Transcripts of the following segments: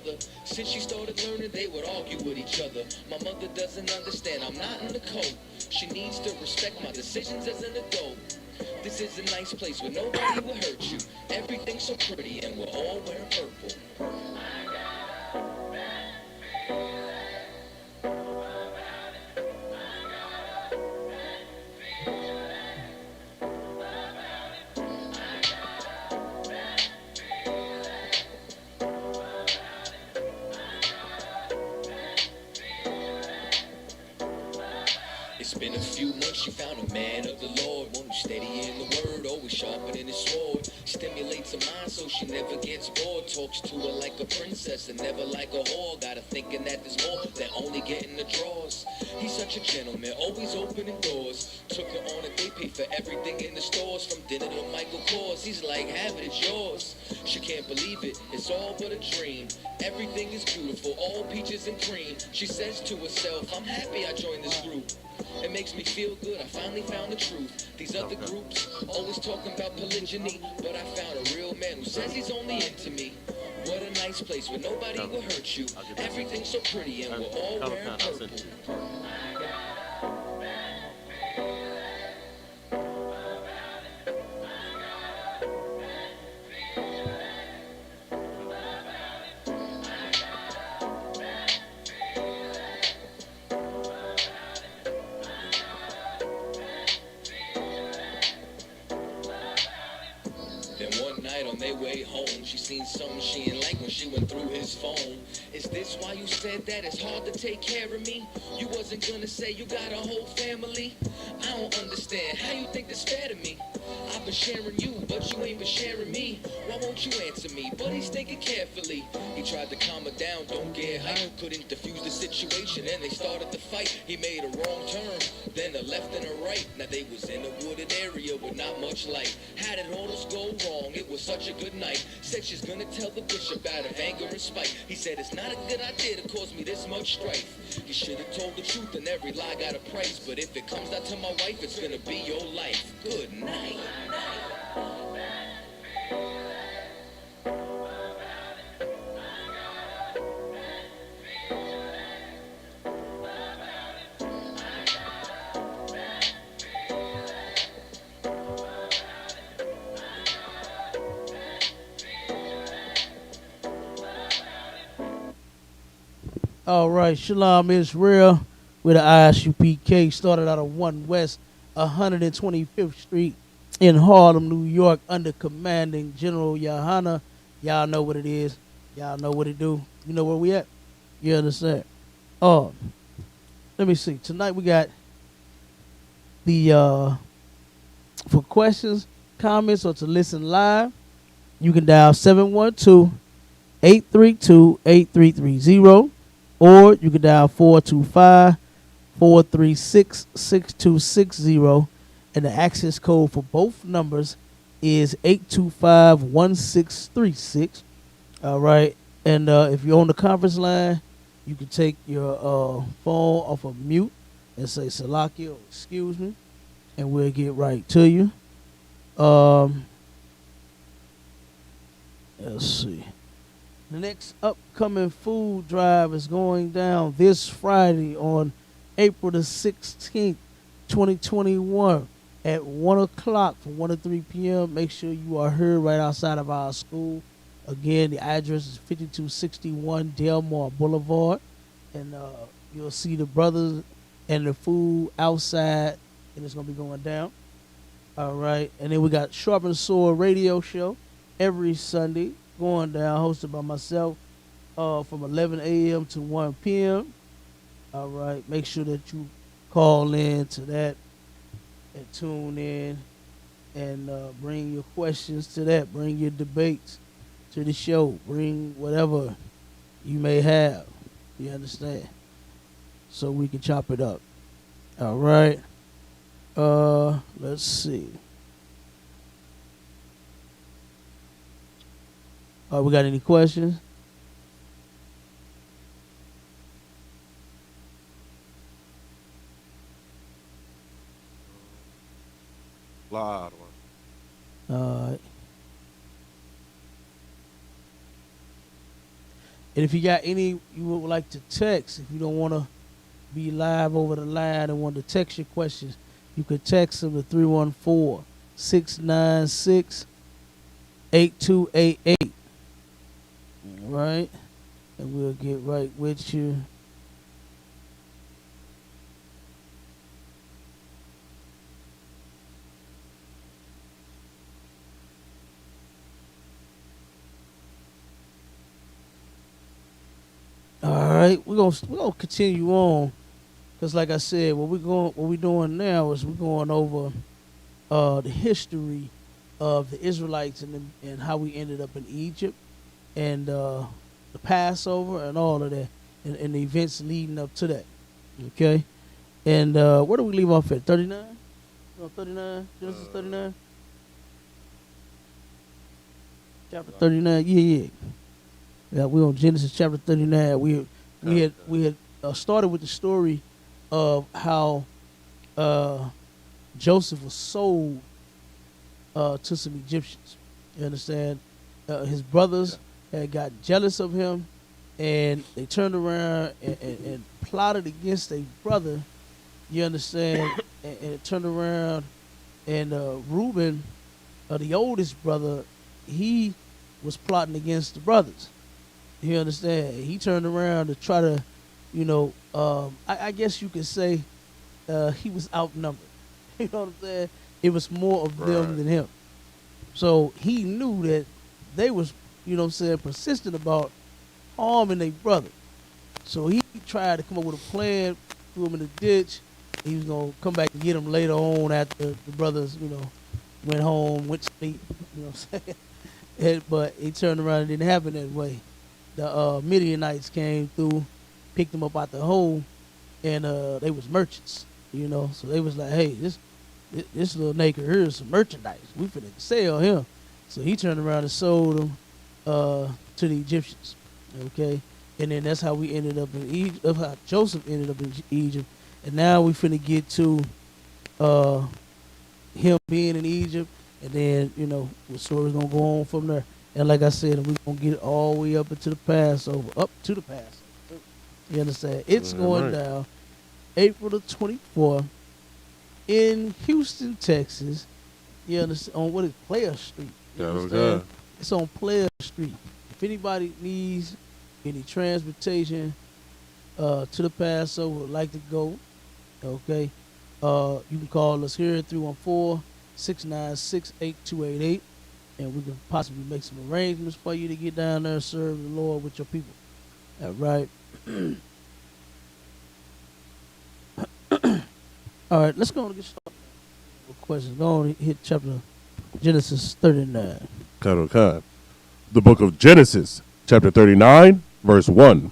brother. Since she started learning, they would argue with each other. My mother doesn't understand, I'm not in the code. She needs to respect my decisions as an adult. This is a nice place where nobody will hurt you. Everything's so pretty and we're all wearing purple. It's been a few months, she found a man of the Lord, one who's steady in the word, always sharpening his sword. Stimulates her mind so she never gets bored. Talks to her like a princess and never like a whore. Got her thinking that there's more than only getting the draws. He's such a gentleman, always opening doors. Took her on a date, paid for everything in the stores, from dinner to Michael Kors. He's like, have it, it's yours. She can't believe it, it's all but a dream. Everything is beautiful, all peaches and cream. She says to herself, I'm happy I joined this group. It makes me feel good, I finally found the truth. These other groups always talking about polygyny, but I found a real man who says he's only into me. What a nice place where nobody will hurt you. Everything's so pretty and we're all wearing purple. On their way home, she seen something she didn't like when she went through his phone. Is this why you said that it's hard to take care of me? You wasn't gonna say you got a whole family? I don't understand how you think this fair to me. I've been sharing you, but you ain't been sharing me. Why won't you answer me? But he's thinking carefully. He tried to calm her down, don't get hyped. Couldn't diffuse the situation and they started to fight. He made a wrong turn, then a left and a right. Now they was in a wooded area with not much light. How did all this go wrong? It was such a good night. Said she's gonna tell the bishop out of anger and spite. He said it's not a good idea to cause me this much strife. You should have told the truth and every lie got a price. But if it comes down to my wife, it's gonna be your life. Good night. All right, Shalom Israel with the ISUPK started out of 1 West 125th Street in Harlem, New York, under commanding General Yohana. Y'all know what it is. Y'all know what it do. You know where we at? You understand? Oh, let me see. Tonight we got the for questions, comments, or to listen live, you can dial 712-832-8330. Or you can dial 425-436-6260. And the access code for both numbers is 825-1636. All right. And if you're on the conference line, you can take your phone off of mute and say Salakia or excuse me, and we'll get right to you. Let's see. The next upcoming food drive is going down this Friday on April the 16th, 2021 at 1 o'clock from 1 to 3 p.m. Make sure you are here right outside of our school. Again, the address is 5261 Delmar Boulevard. And you'll see the brothers and the food outside, and it's going to be going down. All right. And then we got Sharpen the Sword radio show every Sunday going down, hosted by myself from 11 a.m. to 1 p.m. All right. Make sure that you call in to that and tune in and bring your questions to that. Bring your debates to the show. Bring whatever you may have. You understand? So we can chop it up. All right. Let's see. We got any questions? Lot one. And if you got any you would like to text, if you don't want to be live over the line and want to text your questions, you could text them to 314-696-8288. All right? And we'll get right with you. All right, we're gonna continue on, because like I said, what we're doing now is we're going over the history of the Israelites and how we ended up in Egypt, and the Passover and all of that, and the events leading up to that. Okay, and where do we leave off at? 39? No, 39. Genesis 39. Chapter 39. Yeah. Yeah, we're on Genesis chapter 39. We had started with the story of how Joseph was sold to some Egyptians. You understand? His brothers had got jealous of him, and they turned around and plotted against their brother. You understand? and it turned around, and Reuben, the oldest brother, he was plotting against the brothers. You understand? He turned around to try to, I guess you could say he was outnumbered. You know what I'm saying? It was more of them than him. So he knew that they was, persistent about harming their brother. So he tried to come up with a plan, threw him in the ditch. He was going to come back and get him later on after the brothers, went home, went to sleep. You know what I'm saying? But he turned around and didn't happen that way. The Midianites came through, picked them up out the hole, and they was merchants, So they was like, hey, this little nigga here is some merchandise. We finna sell him. So he turned around and sold them to the Egyptians, okay? And then that's how we ended up in Egypt, how Joseph ended up in Egypt. And now we finna get to him being in Egypt, and then, the story's gonna go on from there. And like I said, we're going to get all the way up into the Passover, You understand? It's going down April the 24th in Houston, Texas. You understand? On what is Player Street. You understand? It's on Player Street. If anybody needs any transportation to the Passover, would like to go, okay, you can call us here at 314-696-8288. And we can possibly make some arrangements for you to get down there and serve the Lord with your people. All right. All right, let's go and get started with questions. Go on and hit chapter Genesis 39. The book of Genesis, chapter 39, verse 1.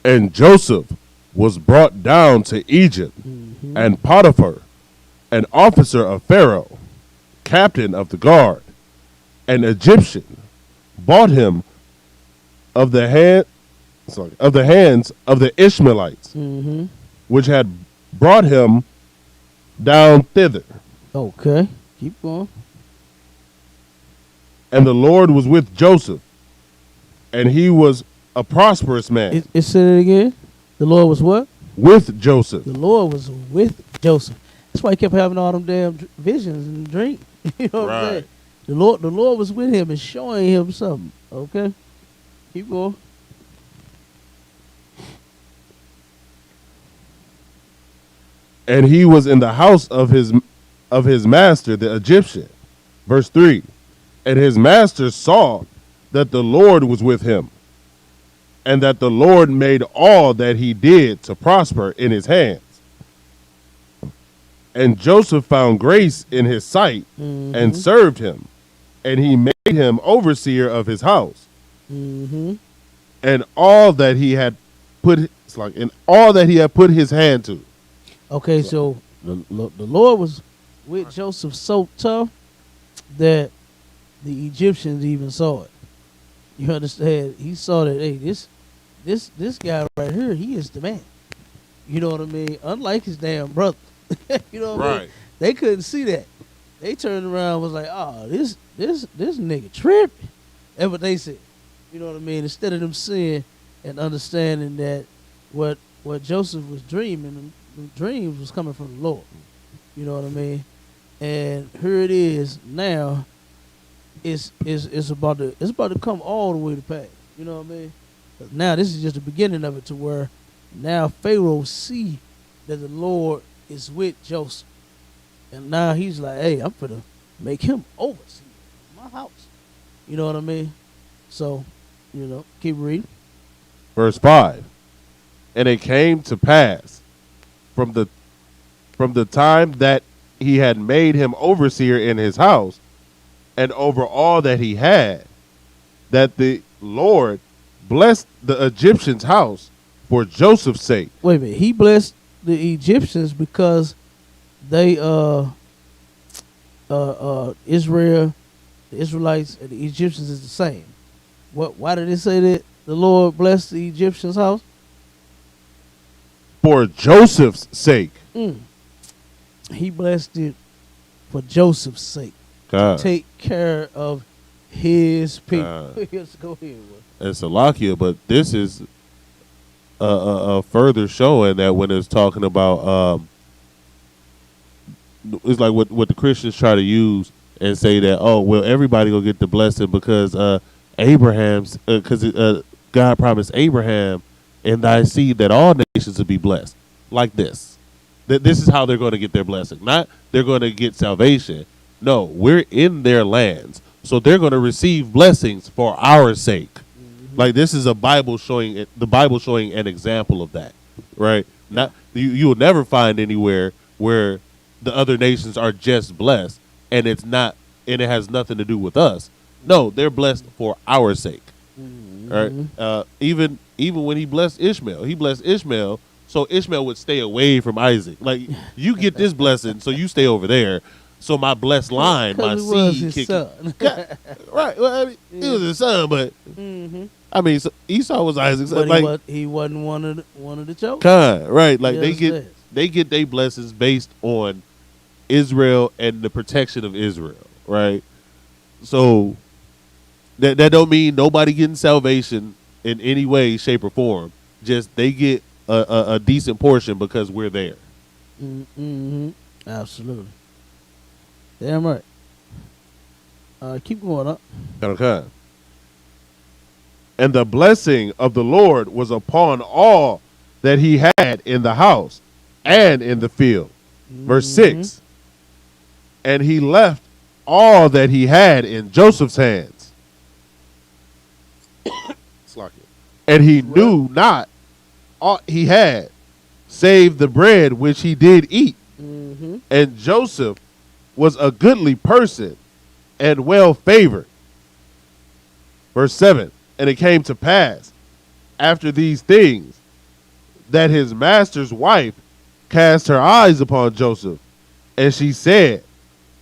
And Joseph was brought down to Egypt, and Potiphar, an officer of Pharaoh, captain of the guard, an Egyptian, bought him of the hands of the Ishmaelites, which had brought him down thither. Okay, keep going. And the Lord was with Joseph, and he was a prosperous man. It said it again. The Lord was what? With Joseph. The Lord was with Joseph. That's why he kept having all them damn visions and dreams. You know what I'm saying? The Lord was with him and showing him something. Okay? Keep going. And he was in the house of his master, the Egyptian. Verse 3. And his master saw that the Lord was with him, and that the Lord made all that he did to prosper in his hands. And Joseph found grace in his sight and served him. And he made him overseer of his house, and all that he had put his hand to. Okay, so the Lord was with Joseph so tough that the Egyptians even saw it. You understand? He saw that, hey, this guy right here, he is the man. You know what I mean? Unlike his damn brother. You know what I mean? They couldn't see that. They turned around and was like, oh, this nigga tripping. That's what they said. You know what I mean? Instead of them seeing and understanding that what Joseph was dreaming, the dreams was coming from the Lord. You know what I mean? And here it is now. It's about to come all the way to pass. You know what I mean? But now this is just the beginning of it, to where now Pharaoh see that the Lord is with Joseph, and now he's like, hey, I'm gonna make him overseer my house. You know what I mean? So, keep reading. Verse 5. And it came to pass from the time that he had made him overseer in his house and over all that he had, that the Lord blessed the Egyptian's house for Joseph's sake. Wait a minute. He blessed the Egyptians because they Israel, the Israelites, and the Egyptians is the same. Why did it say that the Lord blessed the Egyptians' house? For Joseph's sake. He blessed it for Joseph's sake. God. To take care of his people. Yes, go ahead. And Salakia, but this is a further showing that when it's talking about, it's like what the Christians try to use and say that, oh, well, everybody will get the blessing because God promised Abraham in thy seed that all nations will be blessed. Like this. This is how they're going to get their blessing. Not they're going to get salvation. No, we're in their lands. So they're going to receive blessings for our sake. Like this is the Bible showing an example of that, right? Not you will never find anywhere where the other nations are just blessed and it has nothing to do with us. No, they're blessed for our sake, right? Even when he blessed Ishmael, so Ishmael would stay away from Isaac. Like you get this blessing, so you stay over there. So my blessed line, my seed, right? Well, I mean, he was his son, but. I mean, so Esau was Isaac's son. But he wasn't one of the chosen. Right? Like they get their blessings based on Israel and the protection of Israel, right? So that don't mean nobody getting salvation in any way, shape, or form. Just they get a decent portion because we're there. Absolutely. Damn right. Keep going up. Okay. And the blessing of the Lord was upon all that he had in the house and in the field. Verse 6. And he left all that he had in Joseph's hands. And he knew not aught he had, save the bread which he did eat. And Joseph was a goodly person and well favored. Verse 7. And it came to pass, after these things, that his master's wife cast her eyes upon Joseph, and she said,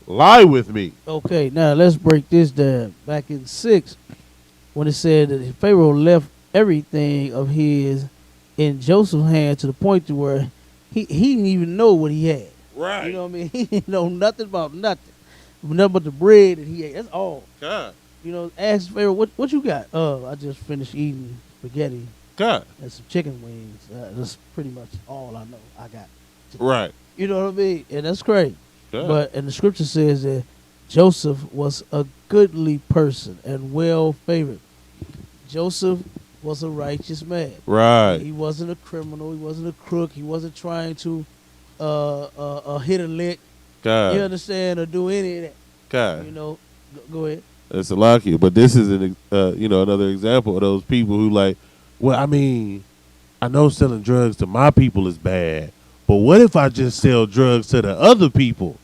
lie with me. Okay, now let's break this down. Back in 6, when it said that Pharaoh left everything of his in Joseph's hand to the point to where he didn't even know what he had. Right. You know what I mean? He didn't know nothing about nothing. Nothing but the bread that he ate. That's all. God. Ask Pharaoh, what you got? I just finished eating spaghetti God. and some chicken wings. That's pretty much all I know I got. Right. You know what I mean? And that's crazy. God. And the scripture says that Joseph was a goodly person and well favored. Joseph was a righteous man. Right. He wasn't a criminal. He wasn't a crook. He wasn't trying to hit a lick. God. You understand? Or do any of that. God. Go ahead. It's a lot you, but this is another example of those people who like, well, I mean, I know selling drugs to my people is bad, but what if I just sell drugs to the other people?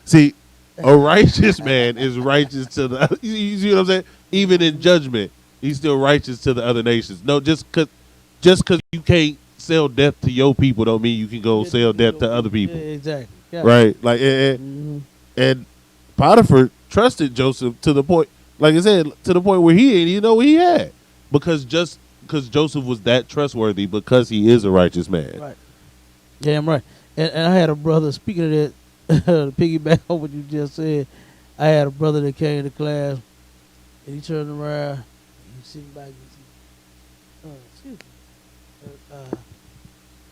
See, a righteous man is righteous to the. You see what I'm saying? Even in judgment, he's still righteous to the other nations. No, just cause you can't sell death to your people, don't mean you can go sell death to other people. Yeah, exactly. Yeah. Right? Like, and Potiphar trusted Joseph to the point, like I said, to the point where he didn't even know what he had, because Joseph was that trustworthy because he is a righteous man. Right. Damn right. And I had a brother, speaking of that, to piggyback on what you just said, I had a brother that came to class, and he turned around, and he sitting back, and he said, excuse me,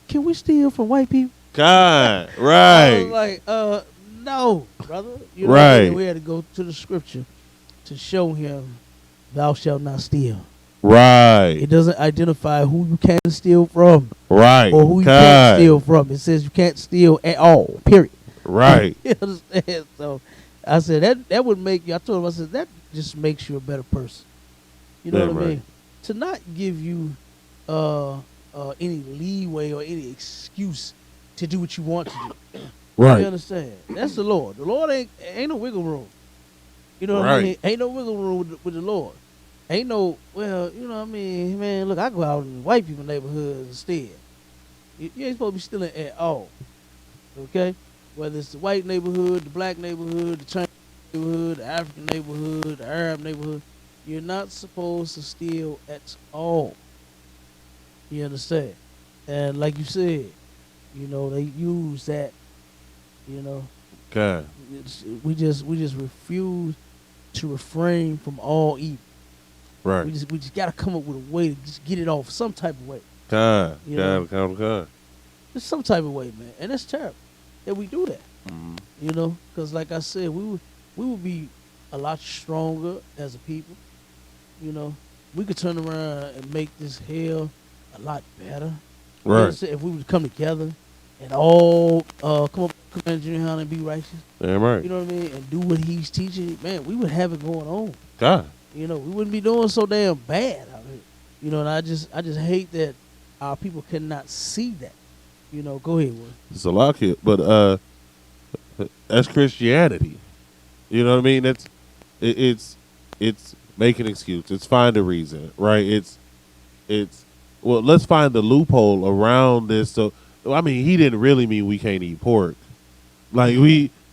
can we steal from white people? God, I right, was like, no, brother. You know what I mean? right, And we had to go to the scripture to show him, thou shalt not steal. right, It doesn't identify who you can steal from right. or who you can't steal from. It says you can't steal at all, period. Right. You understand? So I said that would make you, I told him, I said, that just makes you a better person. You know Damn what I right. mean? To not give you any leeway or any excuse to do what you want to do. You Right. understand? That's the Lord. The Lord ain't no wiggle room. You know what I Right. mean? Ain't no wiggle room with the Lord. Ain't no, well, you know what I mean? Man, look, I go out in white people neighborhoods instead. You ain't supposed to be stealing at all. Okay? Whether it's the white neighborhood, the black neighborhood, the Chinese neighborhood, the African neighborhood, the Arab neighborhood, you're not supposed to steal at all. You understand? And like you said, you know, they use that, you know. God. We just refuse to refrain from all evil. Right. We just gotta come up with a way to just get it off some type of way. God. You know. God. Just some type of way, man. And it's terrible that we do that. Mhm. You know, because like I said, we would be a lot stronger as a people. You know, we could turn around and make this hell a lot better. You Right. understand? If we would come together and all come up with Command Junior High and be righteous. Damn right. You know what I mean? And do what he's teaching. Man, we would have it going on. God. You know, we wouldn't be doing so damn bad out here. You know, and I just hate that our people cannot see that. You know, go ahead, Will. It's a lot here, but that's Christianity. You know what I mean? It's make an excuse. It's find a reason, right? It's well, let's find the loophole around this. So I mean, he didn't really mean we can't eat pork. Like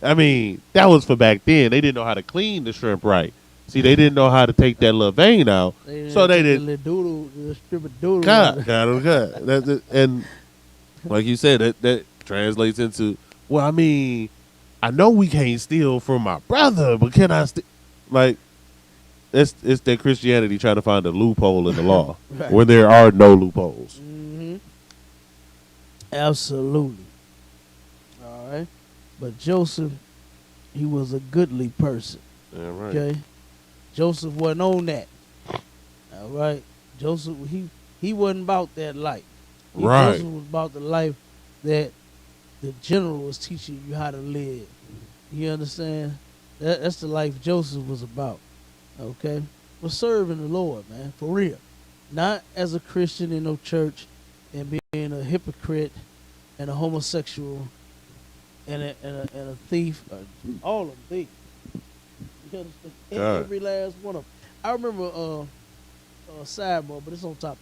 I mean, that was for back then. They didn't know how to clean the shrimp right. See, they didn't know how to take that little vein out, so they didn't. The doodle, the strip of doodle. God. And like you said, that translates into, well, I mean, I know we can't steal from my brother, but can I steal? Like, it's that Christianity trying to find a loophole in the law Right. when there are no loopholes. Mm-hmm. Absolutely. All right. But Joseph, he was a goodly person. Yeah, right. Okay. Joseph wasn't on that. All right. Joseph, he wasn't about that life. Right. Joseph was about the life that the general was teaching you how to live. You understand? That's the life Joseph was about. Okay? Was serving the Lord, man, for real. Not as a Christian in no church and being a hypocrite and a homosexual and a thief. All of them thieves. You understand? God. Every last one of them. I remember a sidebar, but it's on top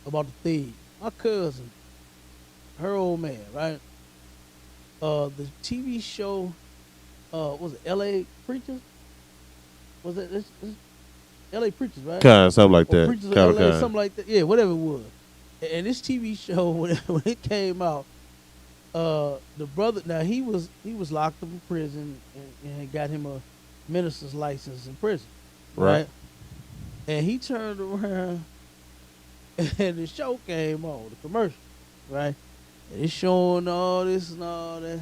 about the thief. My cousin, her old man, right? The TV show, was it L.A. Preachers? Was it this L.A. Preachers, right? Kind of something like Or that. Preachers of Kind LA, of. something like that. Yeah, whatever it was. And this TV show, when it came out, the brother, now he was locked up in prison and got him a minister's license in prison, right? And he turned around and the show came on, the commercial, right? And it's showing all this and all that.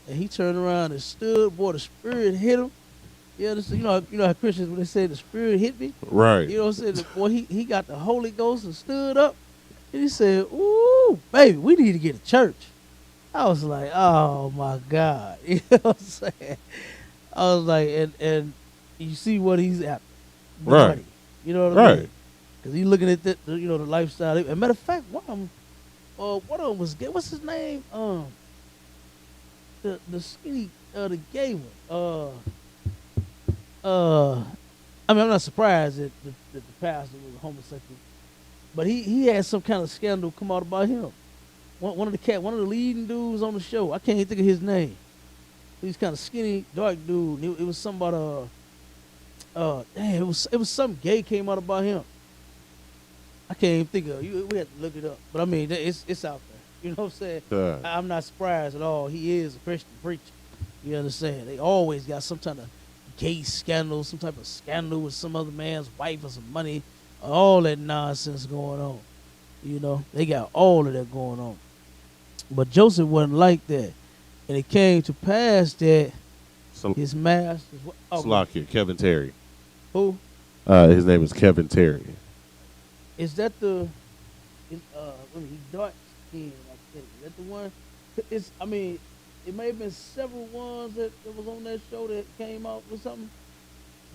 And he turned around and stood, boy, the spirit hit him. You understand? You know how Christians, when they say the spirit hit me? Right. You know what I'm saying? Boy, he got the Holy Ghost and stood up. And he said, ooh, baby, we need to get a church. I was like, oh, my God. You know what I'm saying? I was like, and you see what he's after. Right. Money. You know what I Right. mean? Because he's looking at the lifestyle. As a matter of fact, one of them was gay. What's his name? The skinny, the gay one. I mean, I'm not surprised that the pastor was homosexual, but he had some kind of scandal come out about him. One of the leading dudes on the show. I can't even think of his name. He's kind of skinny, dark dude. It was somebody. It was some gay came out about him. I can't even think of it. We had to look it up. But I mean, it's out there. You know what I'm saying? Yeah. I'm not surprised at all. He is a Christian preacher. You understand? They always got some kind of gay scandal, some type of scandal with some other man's wife or some money, all that nonsense going on. You know, they got all of that going on. But Joseph wasn't like that. And it came to pass that his masters. Slovakia, Kevin Terry. Who? His name is Kevin Terry. Is that the? When he dark skin, I think. Is that the one? I mean, it may have been several ones that was on that show that came out with something,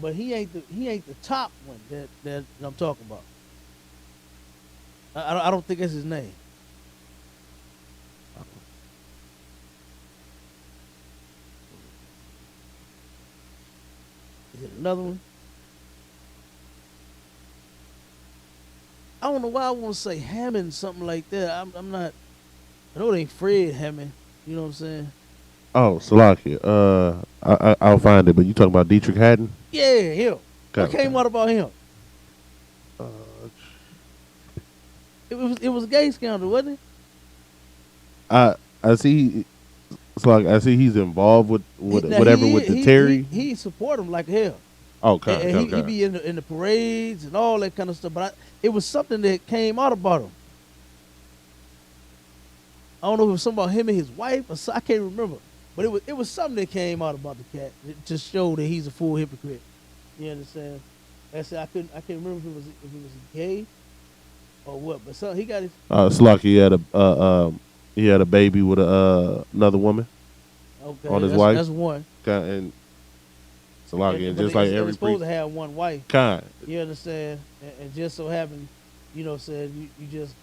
but he ain't the top one that I'm talking about. I don't think that's his name. Is it another one? I don't know why I want to say Hammond, something like that. I'm not. I know it ain't Fred Hammond. You know what I'm saying? Oh, Slovakia. I'll find it. But you talking about Dietrich Haddon? Yeah, him. Okay, What came out about him? It was a gay scandal, wasn't it? I see. Slovakia. I see he's involved with whatever with the Terry. He support him like hell. Oh, And he be in the parades and all that kind of stuff. But it was something that came out about him. I don't know if it was something about him and his wife or I can't remember. But it was something that came out about the cat to show that he's a full hypocrite. You understand? I said I can't remember if it was gay or what. But he got his. Slovakia he had a baby with another woman. Okay, on his wife. That's one. And Slovakia, But just like every supposed to have one wife. kind. You understand? And just so happened, said you just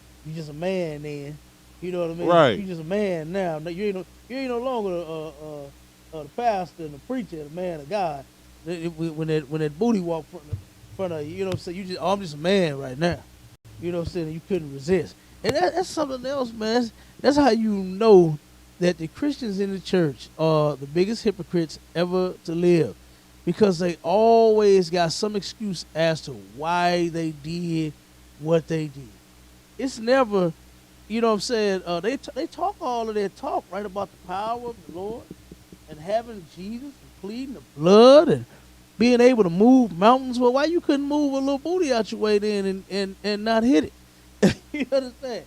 a man then. You know what I mean? Right. You just a man now. You ain't no longer the pastor and the preacher, the man of God. When that booty walk in front of you, you know what I'm saying? I'm just a man right now. You know what I'm saying? You couldn't resist. And that's something else, man. That's how you know that the Christians in the church are the biggest hypocrites ever to live. Because they always got some excuse as to why they did what they did. It's never, you know what I'm saying, they talk all of their talk, right, about the power of the Lord and having Jesus and pleading the blood and being able to move mountains. Well, why you couldn't move a little booty out your way then and not hit it? You understand?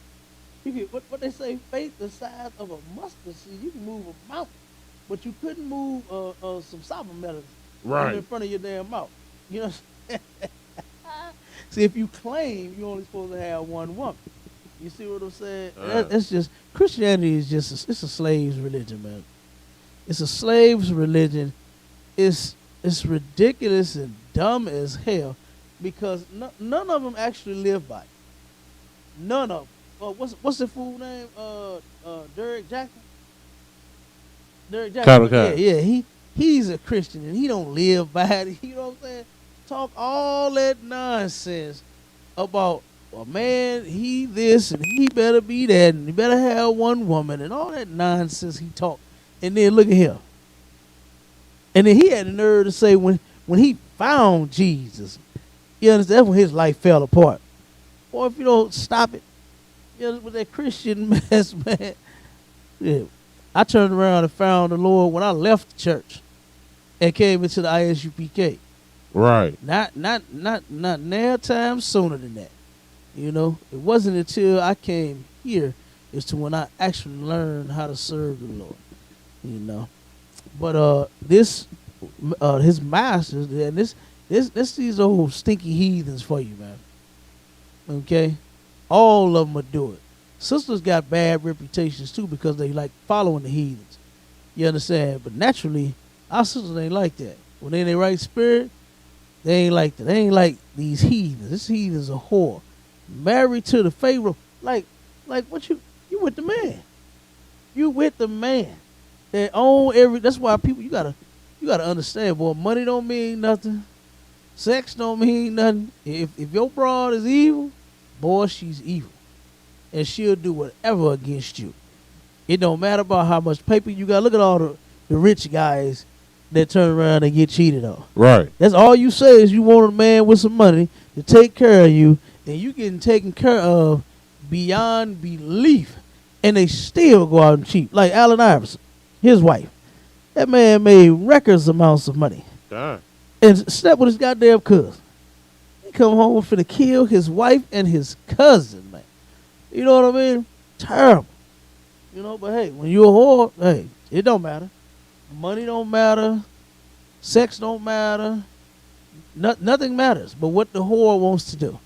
What they say, faith the size of a mustard seed, you can move a mountain, but you couldn't move some cybermetals in front of your damn mouth. You know. See, if you claim you're only supposed to have one woman, you see what I'm saying? That's just Christianity is just it's a slave's religion, man. It's a slave's religion. It's ridiculous and dumb as hell because none of them actually live by it. None of them. What's the fool name? Derek Jackson. Derek Jackson. Yeah. He's a Christian and he don't live by it. You know what I'm saying? Talk all that nonsense about a man, he this and he better be that and he better have one woman and all that nonsense he talk. And then look at him. And then he had the nerve to say when he found Jesus, you understand, that's when his life fell apart. Boy, if you don't stop it, you know, with that Christian mess, man. Yeah. I turned around and found the Lord when I left the church and came into the ISUPK. Right. Not now time sooner than that. You know, it wasn't until I came here as to when I actually learned how to serve the Lord. You know, but his masters and this these old stinky heathens for you, man. Okay, all of them would do it. Sisters got bad reputations too because they like following the heathens. You understand? But naturally, our sisters ain't like that. When they in their right spirit, they ain't like that. They ain't like these heathens. This heathen's a whore, married to the Pharaoh. Like what you with the man? You with the man? They own every. That's why people you gotta understand, boy. Money don't mean nothing. Sex don't mean nothing. If your broad is evil, boy, she's evil, and she'll do whatever against you. It don't matter about how much paper you got. Look at all the rich guys that turn around and get cheated on. Right. That's all you say is you want a man with some money to take care of you, and you getting taken care of beyond belief, and they still go out and cheat. Like Allen Iverson, his wife. That man made records amounts of money. Darn. And slept with his goddamn cousin. He come home finna kill his wife and his cousin, man. You know what I mean? Terrible. You know, but hey, when you're a whore, hey, it don't matter. Money don't matter. Sex don't matter. Nothing matters but what the whore wants to do.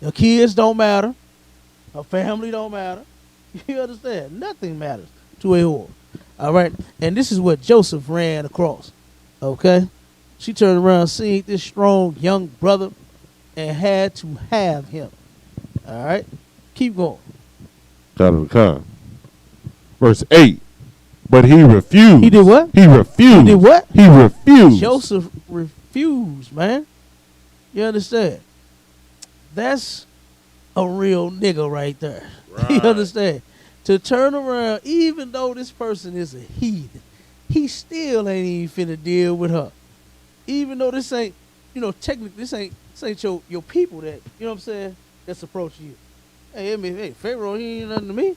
Her kids don't matter. Her family don't matter. You understand? Nothing matters to a whore. All right? And this is what Joseph ran across. Okay? She turned around, seen this strong young brother, and had to have him. All right? Keep going. Verse 8. But he refused. He did what? He refused. He did what? He refused. Joseph refused, man. You understand? That's a real nigga right there. Right. You understand? To turn around, even though this person is a heathen, he still ain't even finna deal with her. Even though this ain't, technically this ain't your people that, you know what I'm saying, that's approaching you. Hey, Pharaoh, he ain't nothing to me.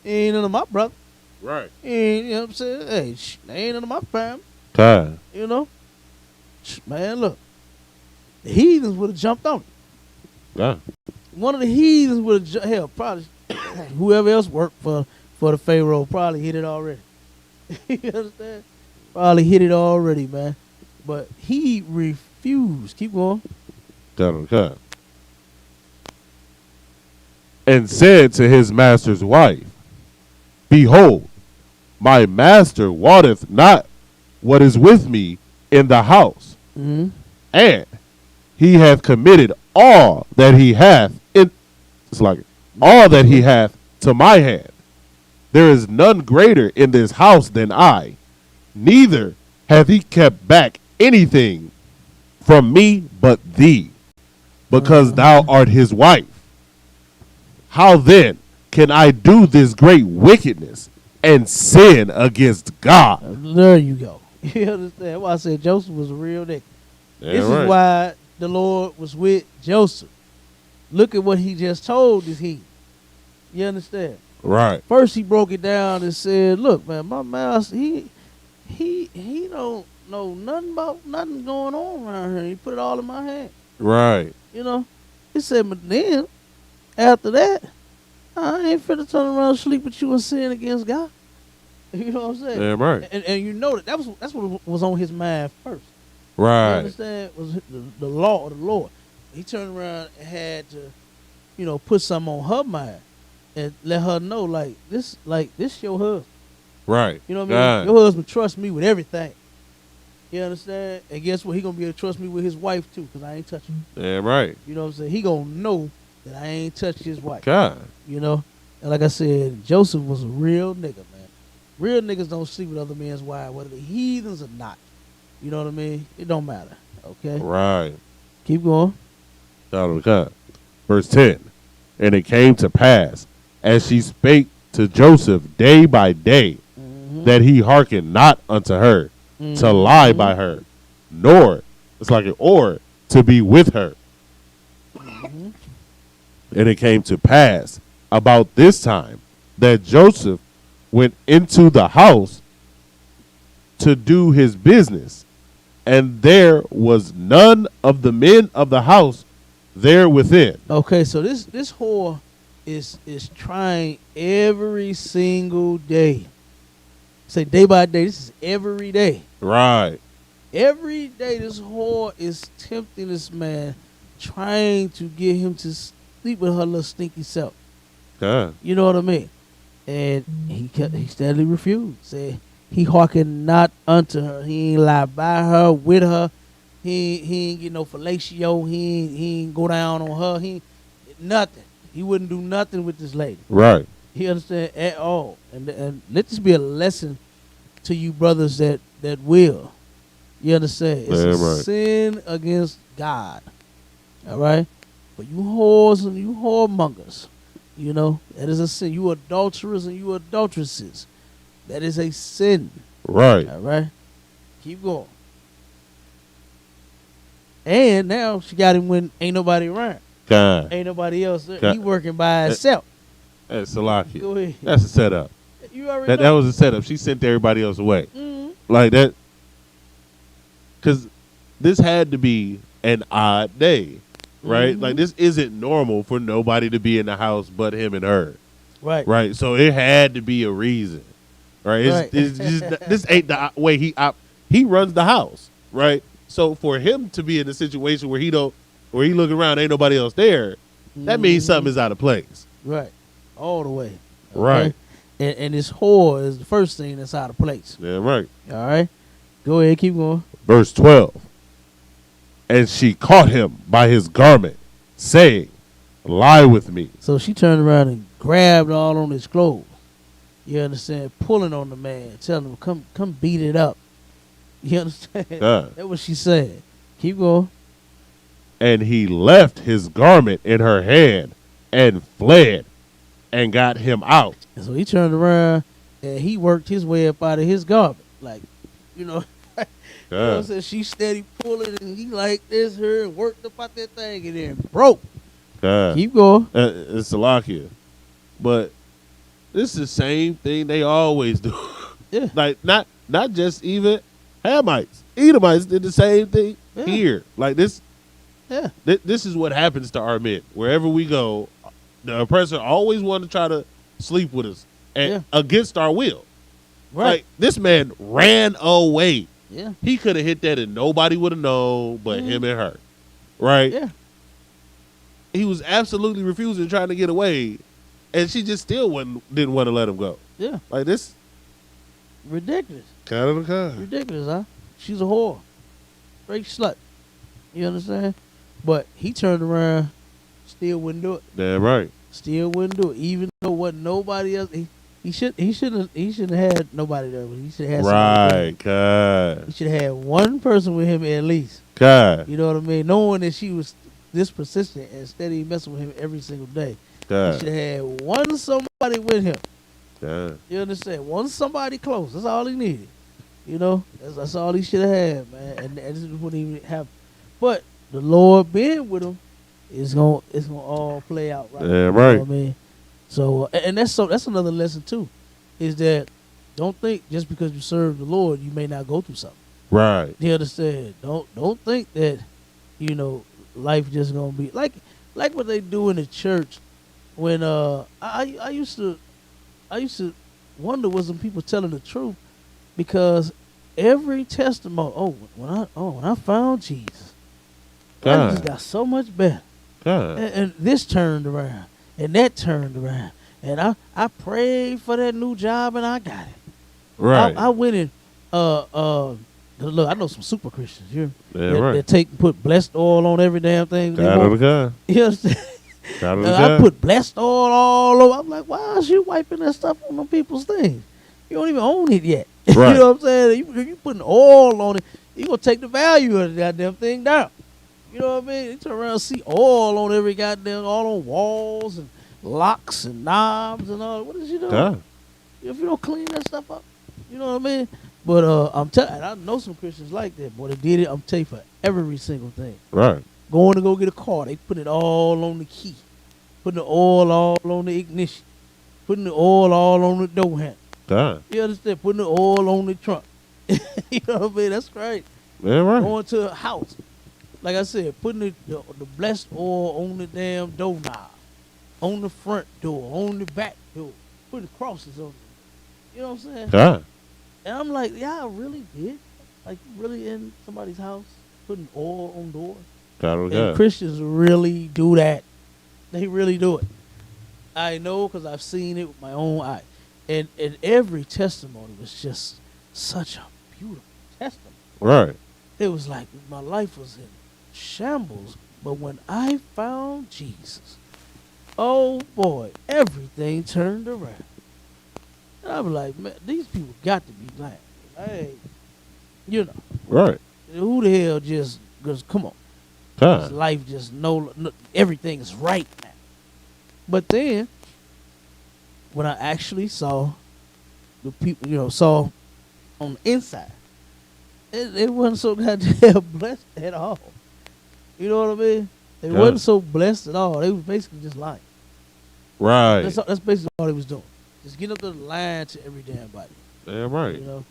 He ain't none of my brother. Right. He ain't, you know what I'm saying? Hey, they ain't none of my family. God. You know? Man, look. The heathens would have jumped on it. God. One of the heathens would have, hell, probably, whoever else worked for the Pharaoh probably hit it already. You understand? Probably hit it already, man. But he refused. Keep going. God. And said to his master's wife, Behold, my master wotteth not what is with me in the house, Mm-hmm. and he hath committed all that he hath all that he hath to my hand. There is none greater in this house than I, neither hath he kept back anything from me but thee, because thou art his wife. How then can I do this great wickedness and sin against God? There you go. You understand? Why I said Joseph was a real nigga. This is why the Lord was with Joseph. Look at what he just told this heathen. You understand? Right. First he broke it down and said, look, man, my master, he don't know nothing about nothing going on around here. He put it all in my hand. Right. You know? He said, but then, after that, I ain't finna turn around and sleep with you and sin against God. You know what I'm saying? Damn right. And you know that's what was on his mind first. Right. You understand? Was the law of the Lord. He turned around and had to, put something on her mind and let her know, this your husband. Right. You know what I mean? Your husband trusts me with everything. You understand? And guess what? He gonna be able to trust me with his wife too, because I ain't touching her. Damn right. You know what I'm saying? He gonna know that I ain't touched his wife. God. You know? And like I said, Joseph was a real nigga, man. Real niggas don't sleep with other men's wives, whether they're heathens or not. You know what I mean? It don't matter. Okay? Right. Keep going. Verse 10. And it came to pass, as she spake to Joseph day by day, that he hearkened not unto her to lie by her, nor, or to be with her. And it came to pass about this time that Joseph went into the house to do his business, and there was none of the men of the house there within. Okay, so this whore is trying every single day. Say day by day. This is every day. Right. Every day this whore is tempting this man, trying to get him to sleep with her little stinky self. God. You know what I mean? And he steadily refused. Said he hearkened not unto her. He ain't lie by her, with her. He ain't get no fellatio. He ain't go down on her. He nothing. He wouldn't do nothing with this lady. Right. He understand at all. And let this be a lesson to you brothers that will. You understand? It's a sin against God. All right? But you whores and you whoremongers, that is a sin. You adulterers and you adulteresses. That is a sin. Right. All right? Keep going. And now she got him when ain't nobody around. God. Ain't nobody else there. God. He working by himself. That's Salaki. Go ahead. That's a setup. You already That was a setup. She sent everybody else away. Mm-hmm. Like that. Because this had to be an odd day. right? Like this isn't normal for nobody to be in the house but him and her, Right. right? So it had to be a reason, right? Right. It's just this ain't the way he runs the house, right? So for him to be in a situation where he look around, ain't nobody else there, that means something is out of place, Right. All the way. right? And this whore is the first thing that's out of place. Yeah, right. All right. Go ahead, keep going. Verse 12. And she caught him by his garment, saying, lie with me. So she turned around and grabbed all on his clothes. You understand? Pulling on the man, telling him, come beat it up. You understand? That's what she said. Keep going. And he left his garment in her hand and fled and got him out. And so he turned around and he worked his way up out of his garment. Like, you know, you know what I'm saying? She steady pulling and he like this, her, and worked up out that thing and then broke. Keep going. It's Salakia. But this is the same thing they always do. Yeah. Like, not just even Hamites. Edomites did the same thing here. Like this. Yeah. This is what happens to our men. Wherever we go, the oppressor always want to try to sleep with us and against our will. Right. Like, this man ran away. Yeah. He could have hit that and nobody would have known but him and her. Right? Yeah. He was absolutely refusing, trying to get away, and she just still didn't want to let him go. Yeah. Like, this. Ridiculous. Kind of a kind. Ridiculous, huh? She's a whore. Straight slut. You understand? But he turned around, still wouldn't do it. Damn right. Still wouldn't do it, even though wasn't nobody else. He shouldn't have had nobody there. But he should have had somebody. Right, God. He should have had one person with him at least. God. You know what I mean? Knowing that she was this persistent and steady messing with him every single day. God. He should have had one somebody with him. God. You understand? One somebody close. That's all he needed. You know, that's all he should have had, man. And this wouldn't even happen. But the Lord being with him, it's gonna all play out right. Yeah, right. You know what I mean? So, and that's another lesson too, is that don't think just because you serve the Lord you may not go through something. Right. You understand? Don't think that, you know, life just gonna be like what they do in the church. When I used to wonder, was some people telling the truth, because every testimony, when I found Jesus, I just got so much better. And this turned around, and that turned around, and I prayed for that new job, and I got it. Right. I went in. Look, I know some super Christians here. Right. They put blessed oil on every damn thing. God of the God. You understand? I put blessed oil all over. I'm like, why is you wiping that stuff on them people's things? You don't even own it yet. Right. You know what I'm saying? If you putting oil on it, you gonna take the value of the goddamn thing down. You know what I mean? You turn around and see oil on every goddamn, all on walls and locks and knobs and all. What is you doing? If you don't clean that stuff up, you know what I mean? But I'm telling, I know some Christians like that. Boy, they did it. I'm telling you, for every single thing. Right. Going to go get a car, they put it all on the key, putting the oil all on the ignition, putting the oil all on the door handle. You understand? Putting the oil on the trunk. You know what I mean? That's great. Yeah, right. Going to a house, like I said, putting the blessed oil on the damn doorknob, on the front door, on the back door, putting crosses on it. You know what I'm saying? And I'm like, y'all really did? Like, really in somebody's house, putting oil on doors? And Christians really do that. They really do it. I know, because I've seen it with my own eye. And every testimony was just such a beautiful testimony. Right. It was like my life was in shambles. But when I found Jesus, oh boy, everything turned around. And I was like, man, these people got to be glad. Hey, you know. Right. Who the hell just come on. This life just no, everything is right now. But then, when I actually saw the people, you know, saw on the inside, it wasn't so goddamn blessed at all. You know what I mean? They wasn't so blessed at all. They was basically just lying. Right. That's basically all they was doing. Just getting up to the line to every damn body. Yeah, right. You know?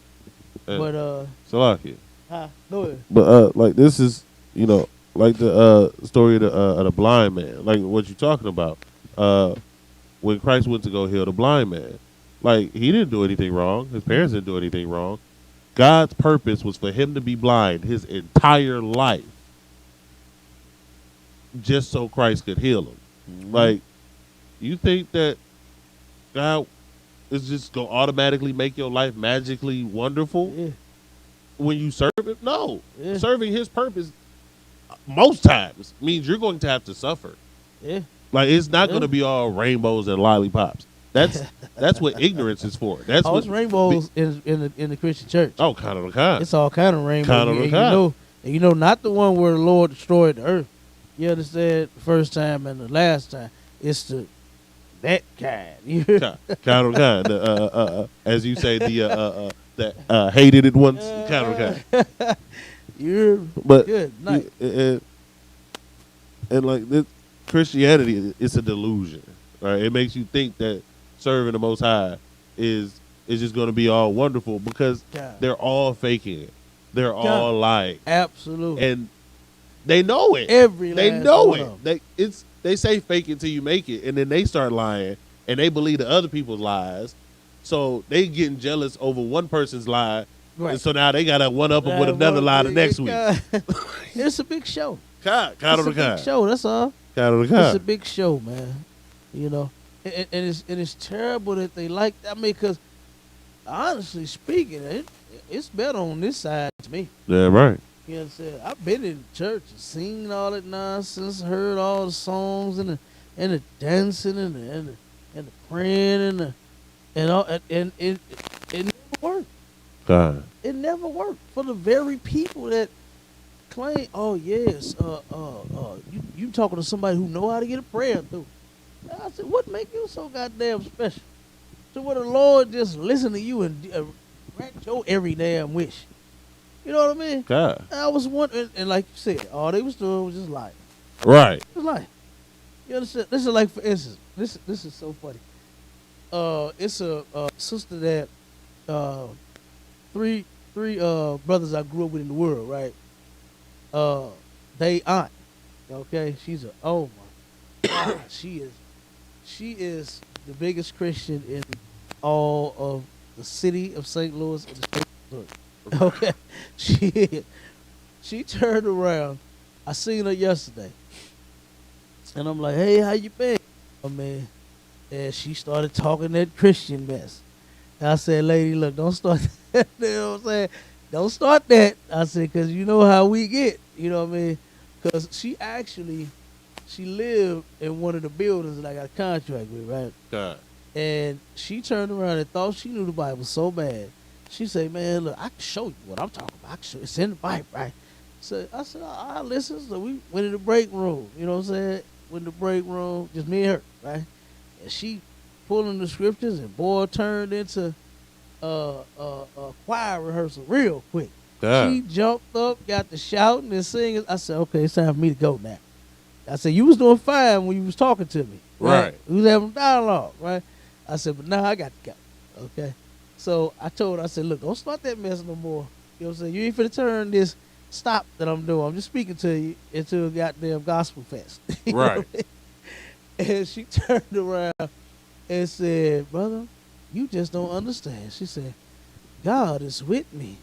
But Salakia. go ahead. But like, this is, you know, like the story of the blind man, like what you're talking about. When Christ went to go heal the blind man, like he didn't do anything wrong. His parents didn't do anything wrong. God's purpose was for him to be blind his entire life, just so Christ could heal him. Like, you think that God is just gonna automatically make your life magically wonderful Yeah. when you serve Him? No, Yeah. serving His purpose most times means you're going to have to suffer. Yeah. Like, it's not Yeah. going to be all rainbows and lollipops. That's what ignorance is for. That's Oh, what it's rainbows in the Christian church. Oh, kind of the kind. It's all kind of rainbows. Kind of the and kind. you know, not the one where the Lord destroyed the earth. You understand? The first time and the last time. It's that kind. You kind of the kind. As you say, the hated it once. Kind of the kind. You're But good night. And like this, Christianity, it's a delusion, right? It makes you think that serving the Most High is just going to be all wonderful because God. they're all faking it. They're all lying, Absolutely. and they know it. Every they last know one it. of 'em. They say fake it till you make it, and then they start lying, and they believe the other people's lies. So they getting jealous over one person's lie, Right. and so now they got to one up them with another lie the next week. It's a big show. Kind It's of a the big kind. show. That's all. Kind of the It's a kind. big show, man. You know, and it's terrible that they like. I mean, because honestly speaking, it's better on this side to me. Yeah, right. You know what I'm saying? I've been in church and seen all that nonsense, heard all the songs and the dancing and the praying and all and it never worked. God. It never worked for the very people that claim, oh yes, you talking to somebody who know how to get a prayer through. I said, what make you so goddamn special? So where the Lord just listen to you and grant your every damn wish. You know what I mean? God. I was wondering, and like you said, all they was doing was just lying. Right. It was lying. You understand? This is like, for instance, this is so funny. It's a sister that three brothers I grew up with in the world, right? They aunt, okay? She's oh my God, she is the biggest Christian in all of the city of St. Louis and the state of Missouri. Okay, she turned around. I seen her yesterday, and I'm like, "Hey, how you been?" Oh man, and she started talking that Christian mess. And I said, "Lady, look, don't start that." You know what I'm saying? Don't start that. I said, "Cause you know how we get." You know what I mean? Cause she lived in one of the buildings that I got a contract with, right? God. And she turned around and thought she knew the Bible so bad. She said, "Man, look, I can show you what I'm talking about. I can show you. It's in the Bible, right?" So I said, "I listen." So we went in the break room. You know what I'm saying? Went in the break room, just me and her, right? And she pulling the scriptures, and boy, turned into a choir rehearsal real quick. God. She jumped up, got to shouting and singing. I said, "Okay, it's time for me to go now." I said, "You was doing fine when you was talking to me, Right. We was having dialogue, right?" I said, "But now I got to go." Okay. So I told her, I said, "Look, don't start that mess no more. You know what I'm saying? You ain't finna turn this stop that I'm doing. I'm just speaking to you into a goddamn gospel fest." You know Right. what I mean? And she turned around and said, "Brother, you just don't understand." She said, "God is with me.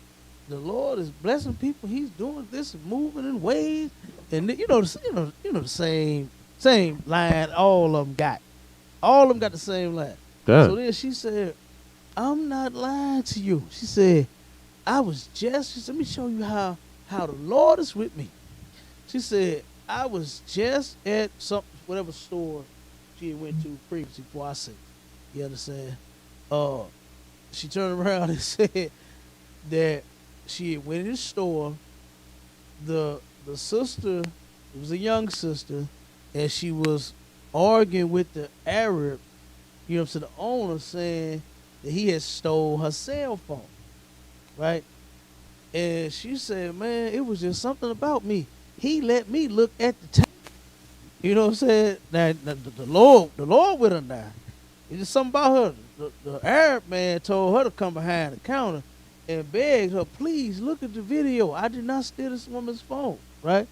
The Lord is blessing people. He's doing this and moving in ways." And you know the same line all of them got. All of them got the same line. God. So then she said, "I'm not lying to you." She said, she said, "Let me show you how the Lord is with me." She said, "I was just at whatever store she had went to previously before I said, you understand?" She turned around and said that she had went in the store. The sister, it was a young sister, and she was arguing with the Arab, you know what I'm saying, the owner, saying that he had stole her cell phone, right? And she said, "Man, it was just something about me. He let me look at the time." You know what I'm saying? Now, the Lord with her now. It's just something about her. The Arab man told her to come behind the counter and begged her, "Please look at the video. I did not steal this woman's phone," right?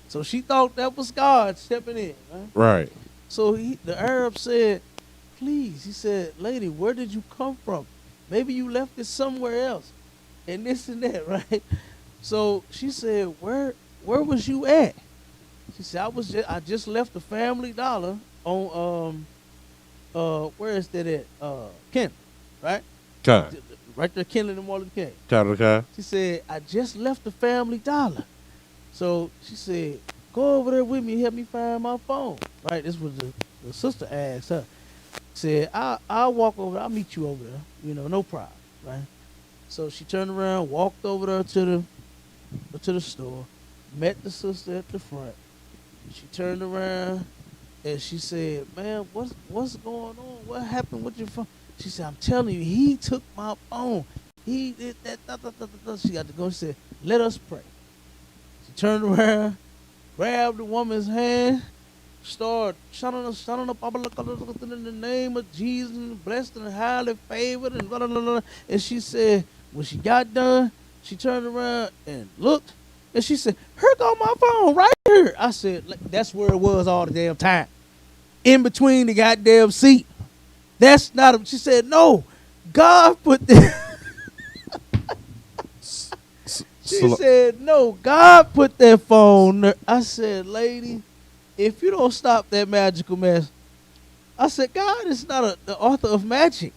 So she thought that was God stepping in, right? Right. So the Arab said, please, he said, lady, where did you come from? Maybe you left it somewhere else. And this and that, right? So she said, where was you at? She said, I just left the Family Dollar on where is that at? Ken, right? Kind. Right there, Ken and Marlon King. Kind. She said, I just left the Family Dollar. So she said, go over there with me, help me find my phone. Right? This was the sister asked her. Said, I'll walk over there, I'll meet you over there. You know, no problem. Right? So she turned around, walked over there to the store, met the sister at the front. She turned around and she said, man, what's going on? What happened with your phone? She said, I'm telling you, he took my phone. He did that. She got to go. She said, let us pray. She turned around, grabbed the woman's hand, started shouting up in the name of Jesus, blessed and highly favored, and blah, blah, blah, blah. And she said, when she got done, she turned around and looked, and she said, here go my phone right here. I said, that's where it was all the damn time. In between the goddamn seat. That's not a, she said, no, God put that. She said, no, God put that phone there. I said, lady, if you don't stop that magical mess, I said, God is not the author of magic.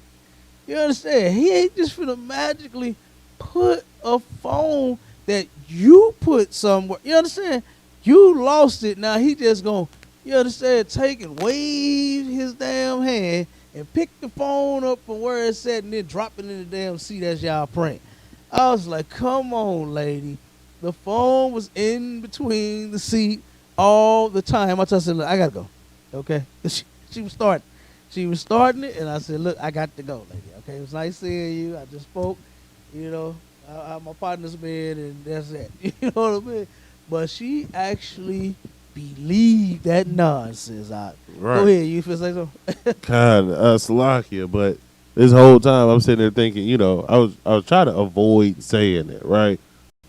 You understand? He ain't just finna magically put a phone that you put somewhere. You understand? You lost it. Now he just gonna, you understand, take and wave his damn hand and pick the phone up from where it's at and then drop it in the damn seat as y'all praying. I was like, come on, lady. The phone was in between the seat all the time. I told her, look, I gotta go. Okay? She was starting. She was starting it, and I said, look, I got to go, lady. Okay? It was nice seeing you. I just spoke. You know, I'm my partner's man, and that's it. You know what I mean? But she actually believed that nonsense. Right. Go ahead. You feel say something? Kind of Slovakia, but this whole time I'm sitting there thinking, you know, I was trying to avoid saying it, right?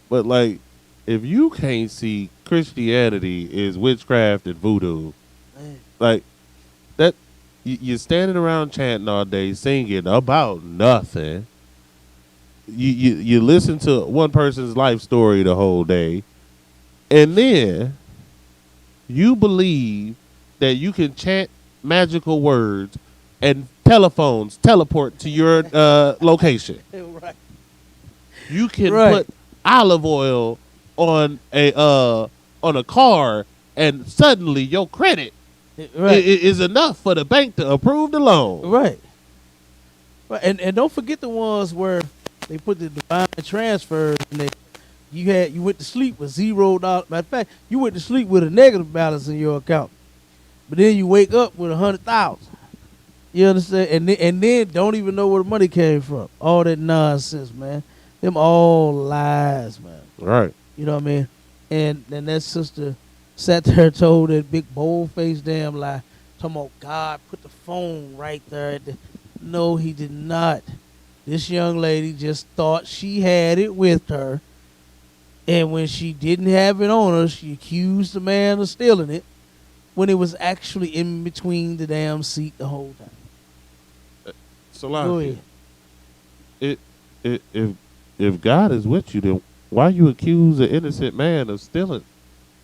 But like, if you can't see Christianity is witchcraft and voodoo, Man. like that, you're standing around chanting all day, singing about nothing. You listen to one person's life story the whole day, and then you believe that you can chant magical words and telephones teleport to your location. Right. You can Right. put olive oil on a car, and suddenly your credit Right. is enough for the bank to approve the loan. Right. Right. And don't forget the ones where they put the divine transfers and you went to sleep with $0. Matter of fact, you went to sleep with a negative balance in your account, but then you wake up with 100,000. You understand? And then don't even know where the money came from. All that nonsense, man. Them all lies, man. Right. You know what I mean? And then that sister sat there and told that big bold-faced damn lie, talking about God put the phone right there. No, he did not. This young lady just thought she had it with her, and when she didn't have it on her, she accused the man of stealing it when it was actually in between the damn seat the whole time. Go ahead. If God is with you, then why you accuse an innocent man of stealing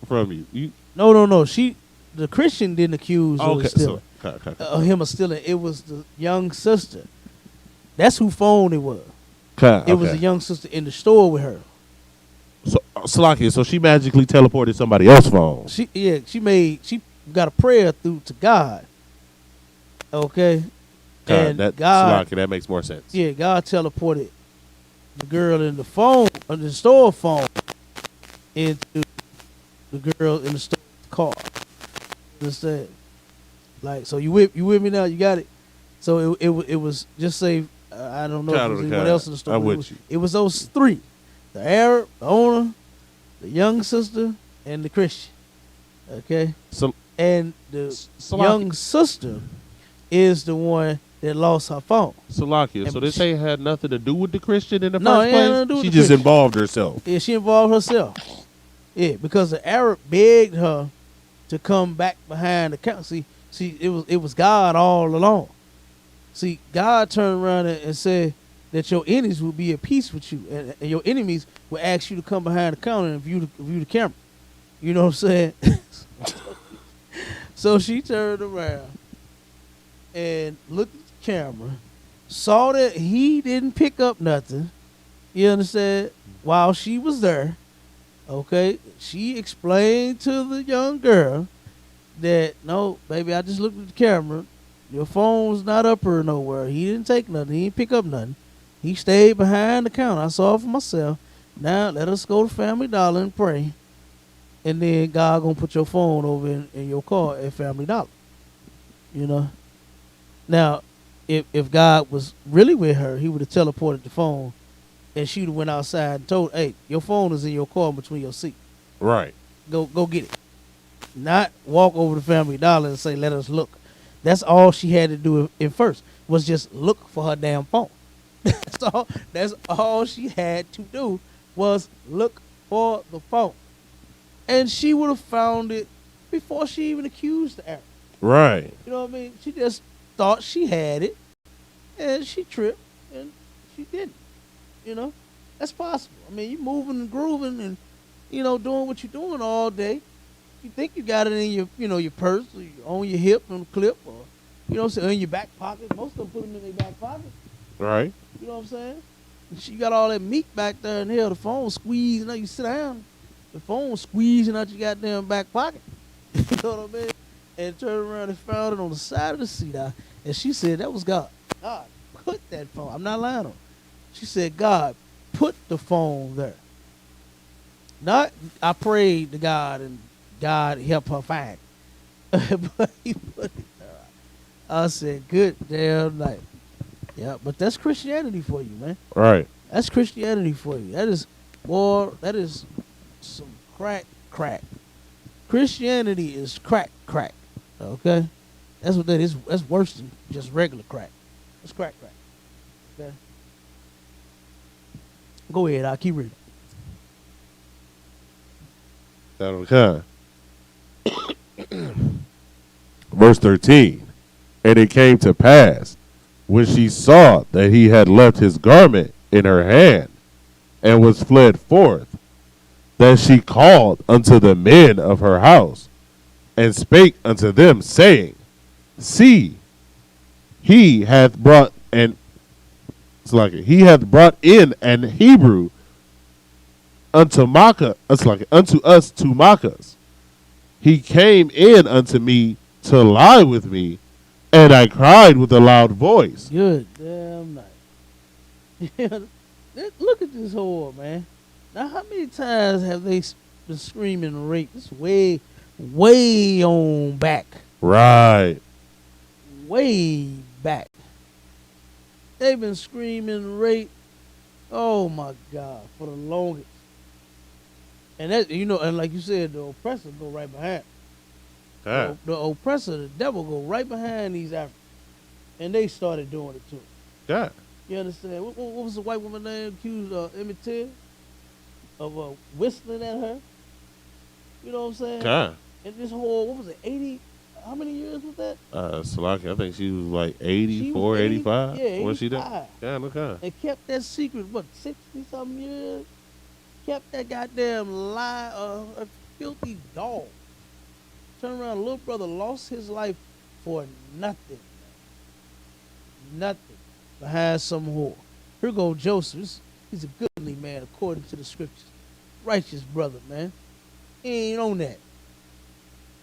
from you? No. The Christian didn't accuse her of stealing. Him of stealing. It was the young sister. That's who phone it was. It was a young sister in the store with her. So Slovakia, so she magically teleported somebody else's phone. She got a prayer through to God. Okay. God, Slovakia, that makes more sense. Yeah, God teleported the girl in the phone, on the store phone, into the girl in the store car. Understand? Like, so you with me now? You got it. So it was just say I don't know if there was anyone else in the store. I'm with you. It was those three: the Arab, the owner, the young sister, and the Christian. Okay. So and the young sister is the one that lost her phone. Slovakia. So this ain't had nothing to do with the Christian in the No, first it had nothing place? to do with She the just Christian. involved herself. Yeah, she involved herself. Yeah, because the Arab begged her to come back behind the counter. See, it was God all along. See, God turned around and said that your enemies will be at peace with you, and your enemies will ask you to come behind the counter and view the camera. You know what I'm saying? So she turned around and looked at the camera, saw that he didn't pick up nothing. You understand? While she was there, okay, she explained to the young girl that, no, baby, I just looked at the camera. Your phone's not up or nowhere. He didn't take nothing. He didn't pick up nothing. He stayed behind the counter. I saw it for myself. Now let us go to Family Dollar and pray. And then God gonna put your phone over in your car at Family Dollar. You know? Now, if God was really with her, he would have teleported the phone and she would have went outside and told, hey, your phone is in your car between your seat. Right. Go get it. Not walk over to Family Dollar and say, let us look. That's all she had to do in first, was just look for her damn phone. That's all she had to do, was look for the phone. And she would have found it before she even accused the Arab. Right. You know what I mean? She just thought she had it, and she tripped, and she didn't. You know? That's possible. I mean, you moving and grooving and, you know, doing what you're doing all day. You think you got it in your, you know, your purse, or on your hip, on the clip, or, you know what I'm saying, in your back pocket. Most of them put them in their back pocket. Right. You know what I'm saying? And she got all that meat back there, and hell, the phone squeezing. You sit down, the phone squeezing out your goddamn back pocket. You know what I mean? And turned around and found it on the side of the seat. And she said, that was God. God put that phone. I'm not lying on her. She said, God put the phone there. Not, I prayed to God and God helped her find it. But he put it there. I said, good damn night. Yeah, but that's Christianity for you, man. Right. That's Christianity for you. That is, boy, that is some crack. Christianity is crack. Okay? That's what that is. That's worse than just regular crack. That's crack. Okay? Go ahead, I'll keep reading. Okay. Verse 13. And it came to pass, when she saw that he had left his garment in her hand, and was fled forth, that she called unto the men of her house, and spake unto them, saying, See, he hath brought in an Hebrew unto us to mock us. He came in unto me to lie with me, and I cried with a loud voice. Good damn night. Look at this whore, man. Now, how many times have they been screaming rape? It's way on back. Right. Way back. They've been screaming rape, oh my God, for the longest. And that, you know, and like you said, the oppressor go right behind. Yeah. The oppressor, the devil, go right behind these Africans. And they started doing it too. Yeah. You understand? What was the white woman name accused Emmett Till of whistling at her? You know what I'm saying? Yeah. And this whole, what was it, 80? How many years was that? Salaki, I think she was like She 84, was 85. Yeah, Was she 85. that? Yeah, look at. And kept that secret, what, 60-something years? Kept that goddamn lie, a filthy dog. Turn around, little brother lost his life for nothing. Nothing. Behind some whore. Here go Joseph. He's a goodly man according to the scriptures. Righteous brother, man. He ain't on that.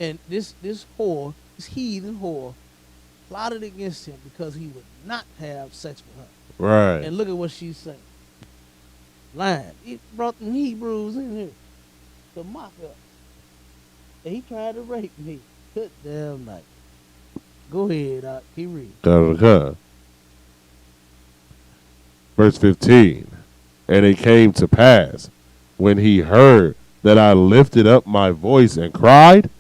And this whore, this heathen whore, plotted against him because he would not have sex with her. Right. And look at what she's saying. Lying. He brought them Hebrews in here to mock us. And he tried to rape me. Good damn night. Go ahead, keep reading. Verse 15. And it came to pass, when he heard that I lifted up my voice and cried,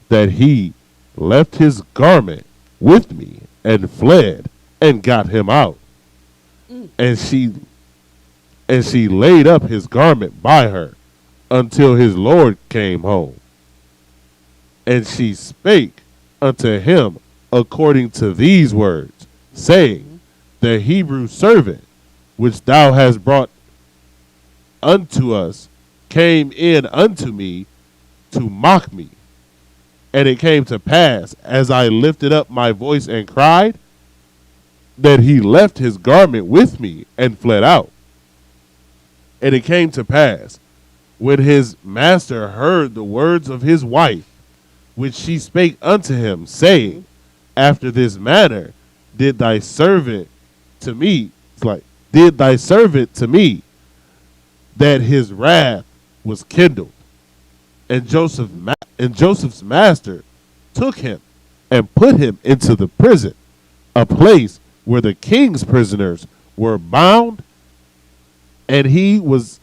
that he left his garment with me and fled and got him out. And she laid up his garment by her until his Lord came home. And she spake unto him according to these words, saying, the Hebrew servant which thou hast brought unto us came in unto me to mock me. And it came to pass, as I lifted up my voice and cried, that he left his garment with me and fled out. And it came to pass, when his master heard the words of his wife, which she spake unto him, saying, after this manner did thy servant to me, it's like, did thy servant to me, that his wrath was kindled. And Joseph's master took him and put him into the prison, a place where the king's prisoners were bound, and he was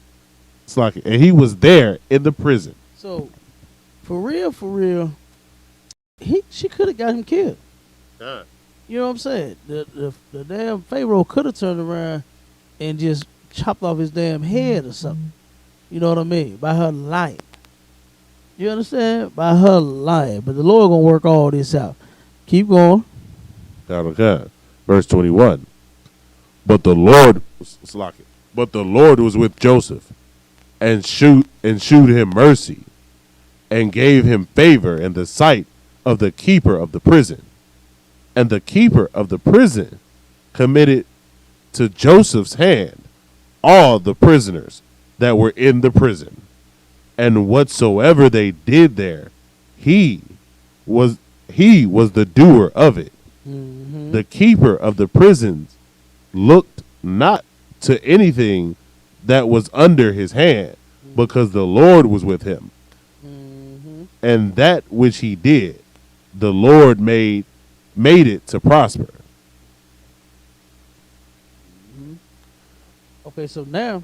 there in the prison. So, for real, she could have got him killed. God. You know what I'm saying? The damn Pharaoh could have turned around and just chopped off his damn head or something. You know what I mean? By her lying. You understand? By her lying. But the Lord gonna work all this out. Keep going. God. Verse 21. But the Lord was with Joseph, and shewed him mercy, and gave him favor in the sight of the keeper of the prison. And the keeper of the prison committed to Joseph's hand all the prisoners that were in the prison. And whatsoever they did there, he was the doer of it. Mm-hmm. The keeper of the prisons looked not to anything that was under his hand, because the Lord was with him. Mm-hmm. And that which he did, the Lord made it to prosper. Mm-hmm. Okay, so now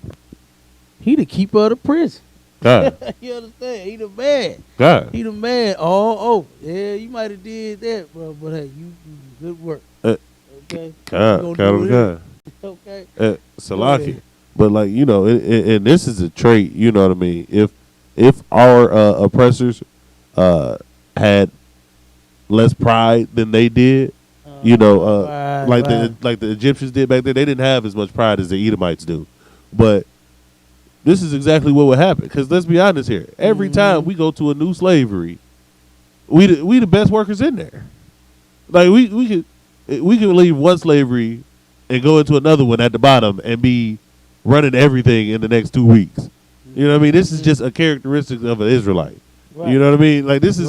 he the keeper of the prison. God. You understand? He the man. God. He the man. Oh, yeah, you might have did that, bro. But hey, you good work. Okay. God. Okay. Salaki. But like, you know, and this is a trait, you know what I mean? If our oppressors had less pride than they did, you know, like the Egyptians did back then, they didn't have as much pride as the Edomites do. But this is exactly what would happen. Because let's be honest here. Every time we go to a new slavery, we the best workers in there. Like we could leave one slavery and go into another one at the bottom and be running everything in the next 2 weeks. You know what I mean? This is just a characteristic of an Israelite. Right. You know what I mean? Like these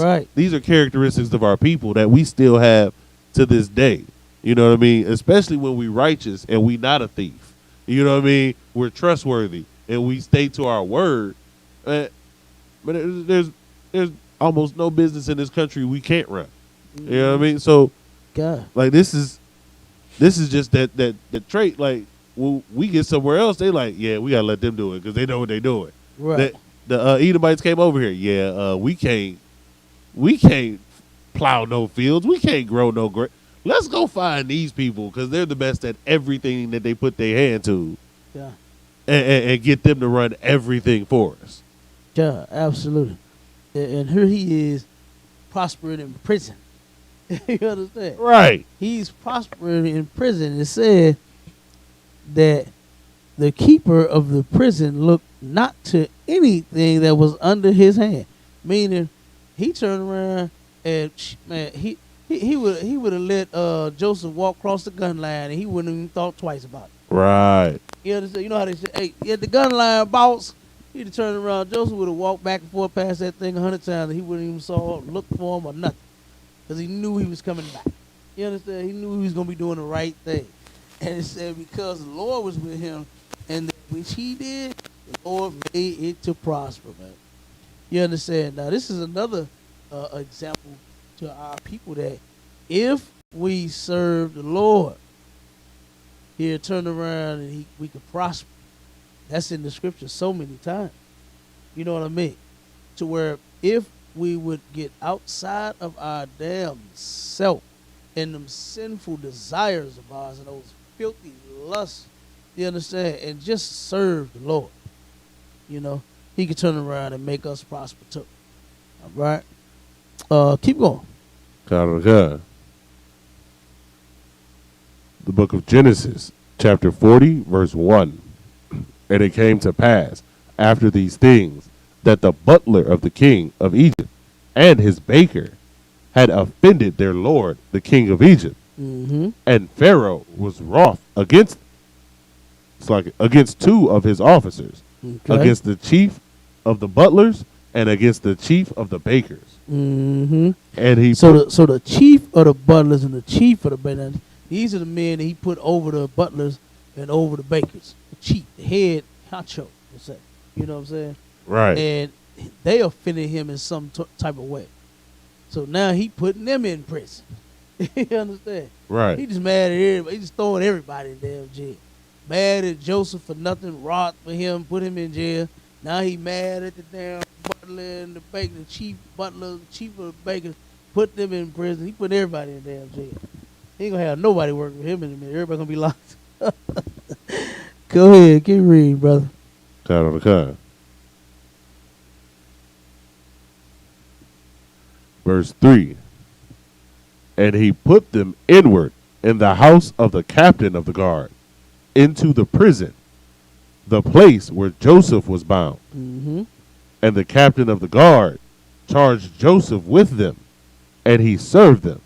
are characteristics of our people that we still have to this day. You know what I mean? Especially when we righteous and we not a thief. You know what I mean? We're trustworthy and we stay to our word. But there's almost no business in this country we can't run. You know what I mean? So, God, like this is just that trait. Like when we get somewhere else, they like, yeah, we gotta let them do it because they know what they're doing. right? The Edomites came over here. Yeah, we can't plow no fields. We can't grow no grain. Let's go find these people because they're the best at everything that they put their hand to. Yeah. And get them to run everything for us. Yeah, absolutely. And here he is prospering in prison. You understand? Right. He's prospering in prison. It said that the keeper of the prison looked not to anything that was under his hand. Meaning, he turned around and he would have let Joseph walk across the gun line and he wouldn't even thought twice about it. Right. You understand? You know how they say, hey, you at the gun line, boss. He'd have turned around. Joseph would have walked back and forth past that thing 100 times and he wouldn't even look for him or nothing. Because he knew he was coming back. You understand? He knew he was going to be doing the right thing. And it said because the Lord was with him and which he did, the Lord made it to prosper, man. You understand? Now, this is another example to our people that if we serve the Lord, he'll turn around and we can prosper. That's in the scripture so many times. You know what I mean? To where if we would get outside of our damn self and them sinful desires of ours and those filthy lusts, you understand, and just serve the Lord. You know, he can turn around and make us prosper too. All right. Keep going. The book of Genesis, chapter 40, verse 1. And it came to pass after these things that the butler of the king of Egypt and his baker had offended their lord, the king of Egypt. Mm-hmm. And Pharaoh was wroth against two of his officers, Okay. against the chief of the butlers and against the chief of the bakers. Mm-hmm. And he So the chief of the butlers and the chief of the bakers, these are the men that he put over the butlers and over the bakers. The chief, the head honcho, we'll say. You know what I'm saying? right, And they offended him in some type of way. So now he putting them in prison. You understand? right, He just mad at everybody. He just throwing everybody in damn jail. Mad at Joseph for nothing, wrought for him, put him in jail. Now he mad at the damn butler and the baker, the chief butler, the chief of the baker, put them in prison. He put everybody in damn jail. He ain't gonna have nobody working with him in a minute. Everybody gonna be locked. Go ahead, keep reading, brother. Verse 3. And he put them inward in the house of the captain of the guard, into the prison, the place where Joseph was bound. Mm-hmm. And the captain of the guard charged Joseph with them, and he served them.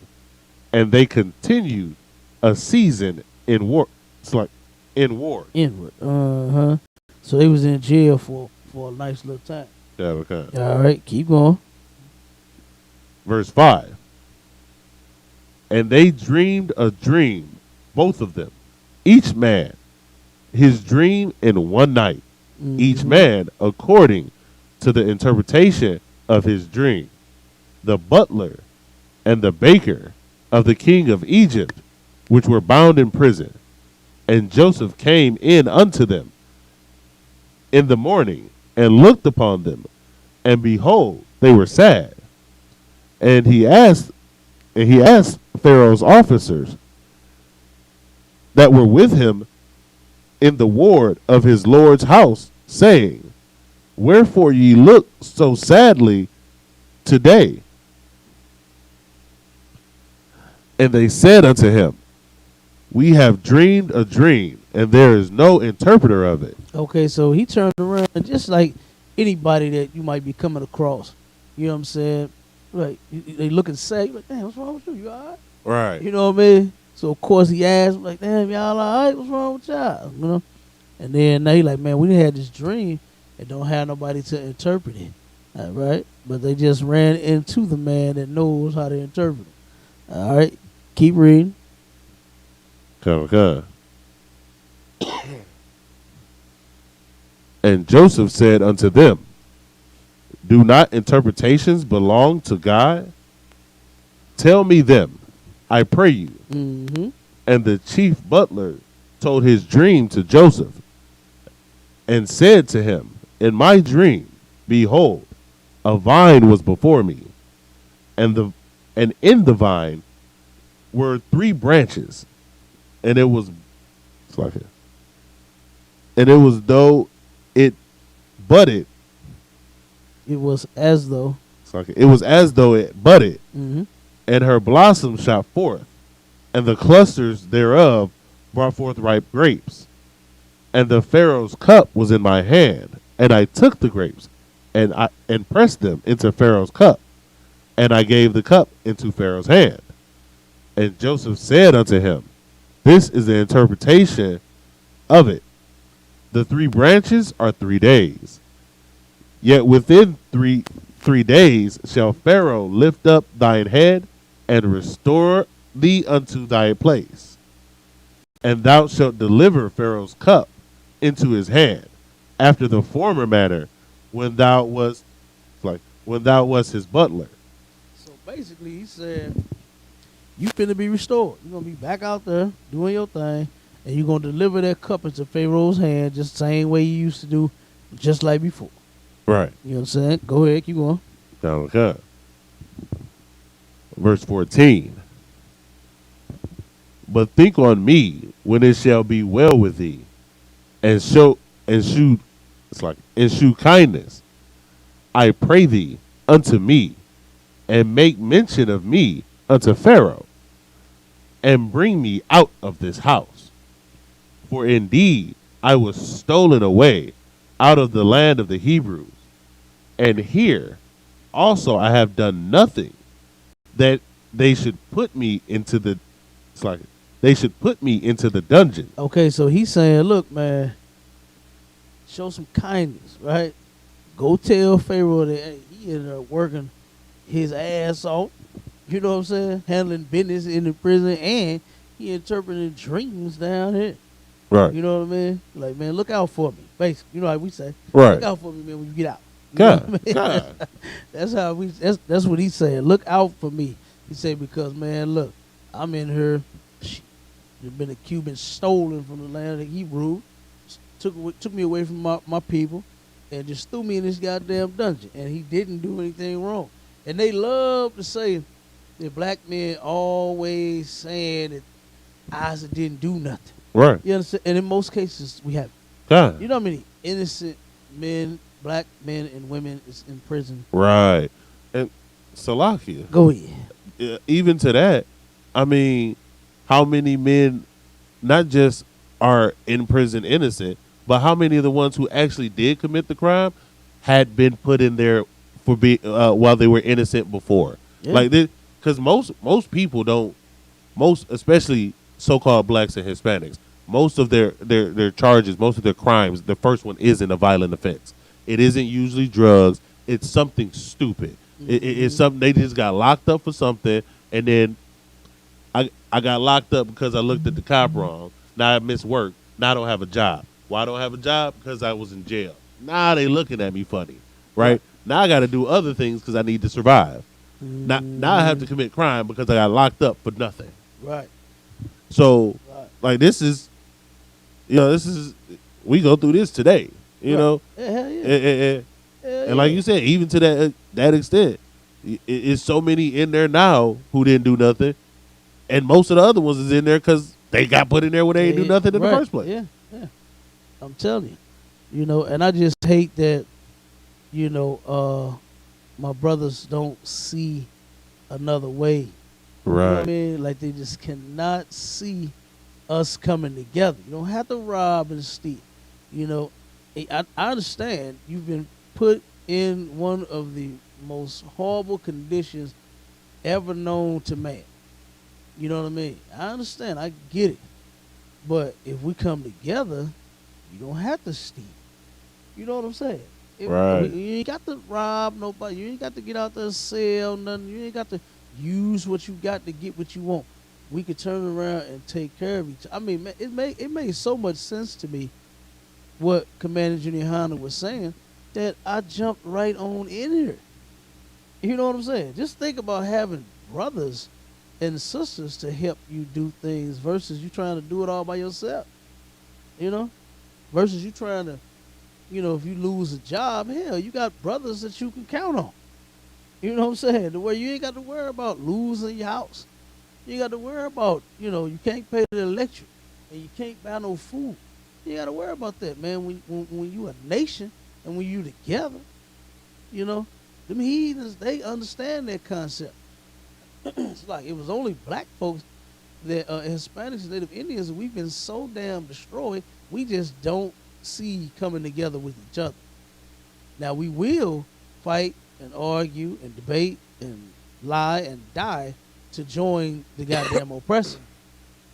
And they continued a season in war. It's like in war. Inward. Uh-huh. So they was in jail for a nice little time. All right, keep going. Verse 5. And they dreamed a dream, both of them, each man his dream in one night, each man according to the interpretation of his dream. The butler and the baker of the king of Egypt, which were bound in prison. And Joseph came in unto them in the morning and looked upon them, and behold, they were sad. And he asked Pharaoh's officers that were with him in the ward of his lord's house, saying, Wherefore ye look so sadly today? And they said unto him, We have dreamed a dream, and there is no interpreter of it. Okay, so he turned around just like anybody that you might be coming across. You know what I'm saying? Like, they looking sad. You're like, damn, what's wrong with you? You all right? Right. You know what I mean? So, of course, he asked, like, damn, y'all all right? What's wrong with y'all? You know? And then now he like, man, we done had this dream and don't have nobody to interpret it. All right? But they just ran into the man that knows how to interpret it. All right? Keep reading. Come. And Joseph said unto them, Do not interpretations belong to God? Tell me them, I pray you. Mm-hmm. And the chief butler told his dream to Joseph, and said to him, In my dream, behold, a vine was before me, and in the vine were 3 branches, and it was though it budded. It was as though. It was as though it budded, Mm-hmm. and her blossoms shot forth, and the clusters thereof brought forth ripe grapes. And the Pharaoh's cup was in my hand, and I took the grapes, and pressed them into Pharaoh's cup, and I gave the cup into Pharaoh's hand. And Joseph said unto him, This is the interpretation of it. The 3 branches are 3 days. Yet within three days shall Pharaoh lift up thine head and restore thee unto thy place. And thou shalt deliver Pharaoh's cup into his hand, after the former manner, when thou wast his butler. So basically, he said, you finna be restored. You're going to be back out there doing your thing, and you're going to deliver that cup into Pharaoh's hand just the same way you used to do, just like before. Right. You know what I'm saying? Go ahead, keep going. Okay. Verse 14. But think on me when it shall be well with thee, and it's like, and shew kindness, I pray thee, unto me, and make mention of me unto Pharaoh, and bring me out of this house. For indeed I was stolen away out of the land of the Hebrews, and here also I have done nothing that they should put me into the, it's like, they should put me into the dungeon. Okay, so he's saying, look, man, show some kindness, right? Go tell Pharaoh that hey, he ended up working his ass off. You know what I'm saying? Handling business in the prison, and he interpreting dreams down here. Right. You know what I mean? Like, man, look out for me. Basically, you know how we say, Right. look out for me, man, when you get out. You know God. what I mean? God. That's how we. That's what he's saying. Look out for me. He said because man, look, I'm in here. There's been a Cuban stolen from the land of the Hebrew, took me away from my people, and just threw me in this goddamn dungeon. And he didn't do anything wrong. And they love to say that black men always saying that Isaac didn't do nothing. Right. You understand? And in most cases, we have. God. You know how many innocent men, black men and women is in prison? Right. And Salakia, Go ahead. even to that, I mean, how many men not just are in prison innocent, but how many of the ones who actually did commit the crime had been put in there for while they were innocent before? Yeah. Like this, because most people don't, most especially so-called blacks and Hispanics, most of their charges, most of their crimes, the first one isn't a violent offense. It isn't usually drugs. It's something stupid. It's something they just got locked up for something, and then I got locked up because I looked at the cop wrong. Now I missed work. Now I don't have a job. Why I don't have a job? Because I was in jail. Now they looking at me funny, right? Now I got to do other things because I need to survive. Now I have to commit crime because I got locked up for nothing. Right. So, Right. like, this is, we go through this today, you Right. know? Yeah, hell yeah. And like you said, even to that extent, it's so many in there now who didn't do nothing, and most of the other ones is in there because they got put in there when they didn't do nothing in the Right. first place. Yeah, yeah. I'm telling you, and I just hate that, my brothers don't see another way. You know what I Right. mean? Like they just cannot see us coming together. You don't have to rob and steal. I understand you've been put in one of the most horrible conditions ever known to man. You know what I mean? I understand. I get it. But if we come together, you don't have to steal. You know what I'm saying? Right. You ain't got to rob nobody. You ain't got to get out there and sell nothing. You ain't got to use what you got to get what you want. We could turn around and take care of each other. I mean, man, it made so much sense to me what Commander Junior Honda was saying that I jumped right on in here. You know what I'm saying? Just think about having brothers and sisters to help you do things versus you trying to do it all by yourself. Versus you trying to, if you lose a job, hell, you got brothers that you can count on. You know what I'm saying? The way you ain't got to worry about losing your house. You got to worry about, you can't pay the electric and you can't buy no food. You got to worry about that, man. When you a nation and when you together, them heathens, they understand that concept. It's like it was only black folks that Hispanics and Native Indians, we've been so damn destroyed, we just don't see coming together with each other. Now we will fight and argue and debate and lie and die to join the goddamn oppressor.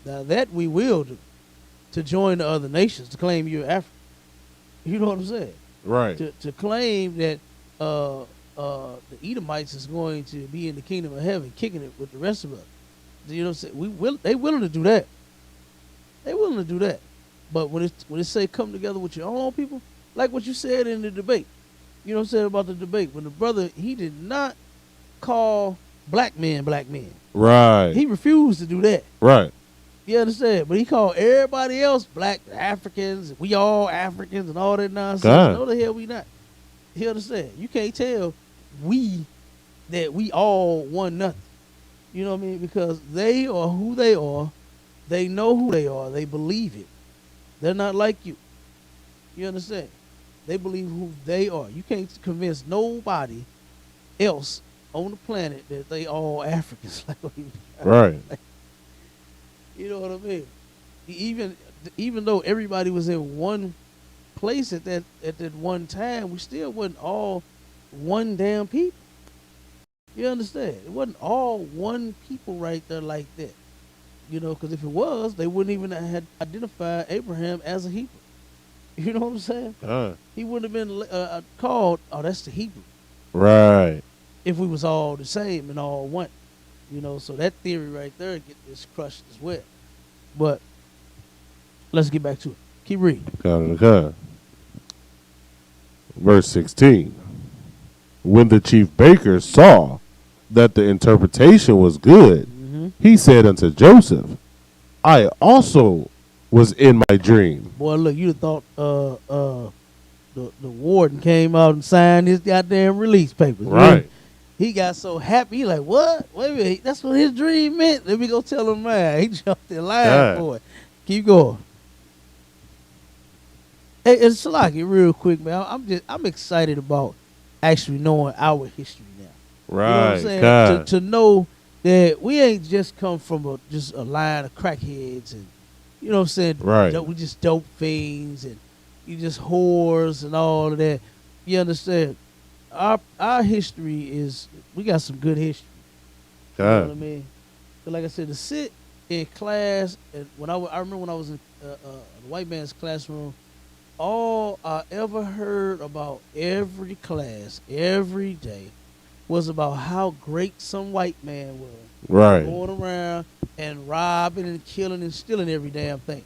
Now that we will do, to join the other nations, to claim you're African. You know what I'm saying? Right. To claim that the Edomites is going to be in the kingdom of heaven, kicking it with the rest of us. You know what I'm saying? They willing to do that. They willing to do that. But when it say come together with your own people, like what you said in the debate, you know what I'm saying about the debate, when the brother, he did not call black men. Right. He refused to do that. Right. You understand? But he called everybody else black Africans, we all Africans and all that nonsense. God. No, the hell we not. You understand? You can't tell that we all want nothing. You know what I mean? Because they are who they are. They know who they are. They believe it. They're not like you. You understand? They believe who they are. You can't convince nobody else on the planet that they all Africans. Like, Right. you know what I mean? Even though everybody was in one place at that one time, we still wasn't all one damn people. You understand? It wasn't all one people right there like that. You know, because if it was, they wouldn't even have identified Abraham as a Hebrew. You know what I'm saying? He wouldn't have been called, oh, that's the Hebrew, Right. if we was all the same and all one. You know, so that theory right there is crushed as well. But let's get back to it. Keep reading. Okay. Verse 16. When the chief baker saw that the interpretation was good, he said unto Joseph, I also was in my dream. Boy, look, you'd have thought the warden came out and signed his goddamn release papers. Right. Man. He got so happy. He like, what? Wait a minute. That's what his dream meant. Let me go tell him mine. He jumped in line for it. Keep going. Hey, it's like it real quick, man. I'm excited about actually knowing our history now. Right. You know what I'm saying? To know that we ain't just come from just a line of crackheads and, you know what I'm saying? Right. We just dope fiends and you just whores and all of that. You understand? Our history is, we got some good history. You know what I mean? But like I said, to sit in class, and I remember when I was in the white man's classroom, all I ever heard about every class, every day, was about how great some white man was. Right. Going around and robbing and killing and stealing every damn thing.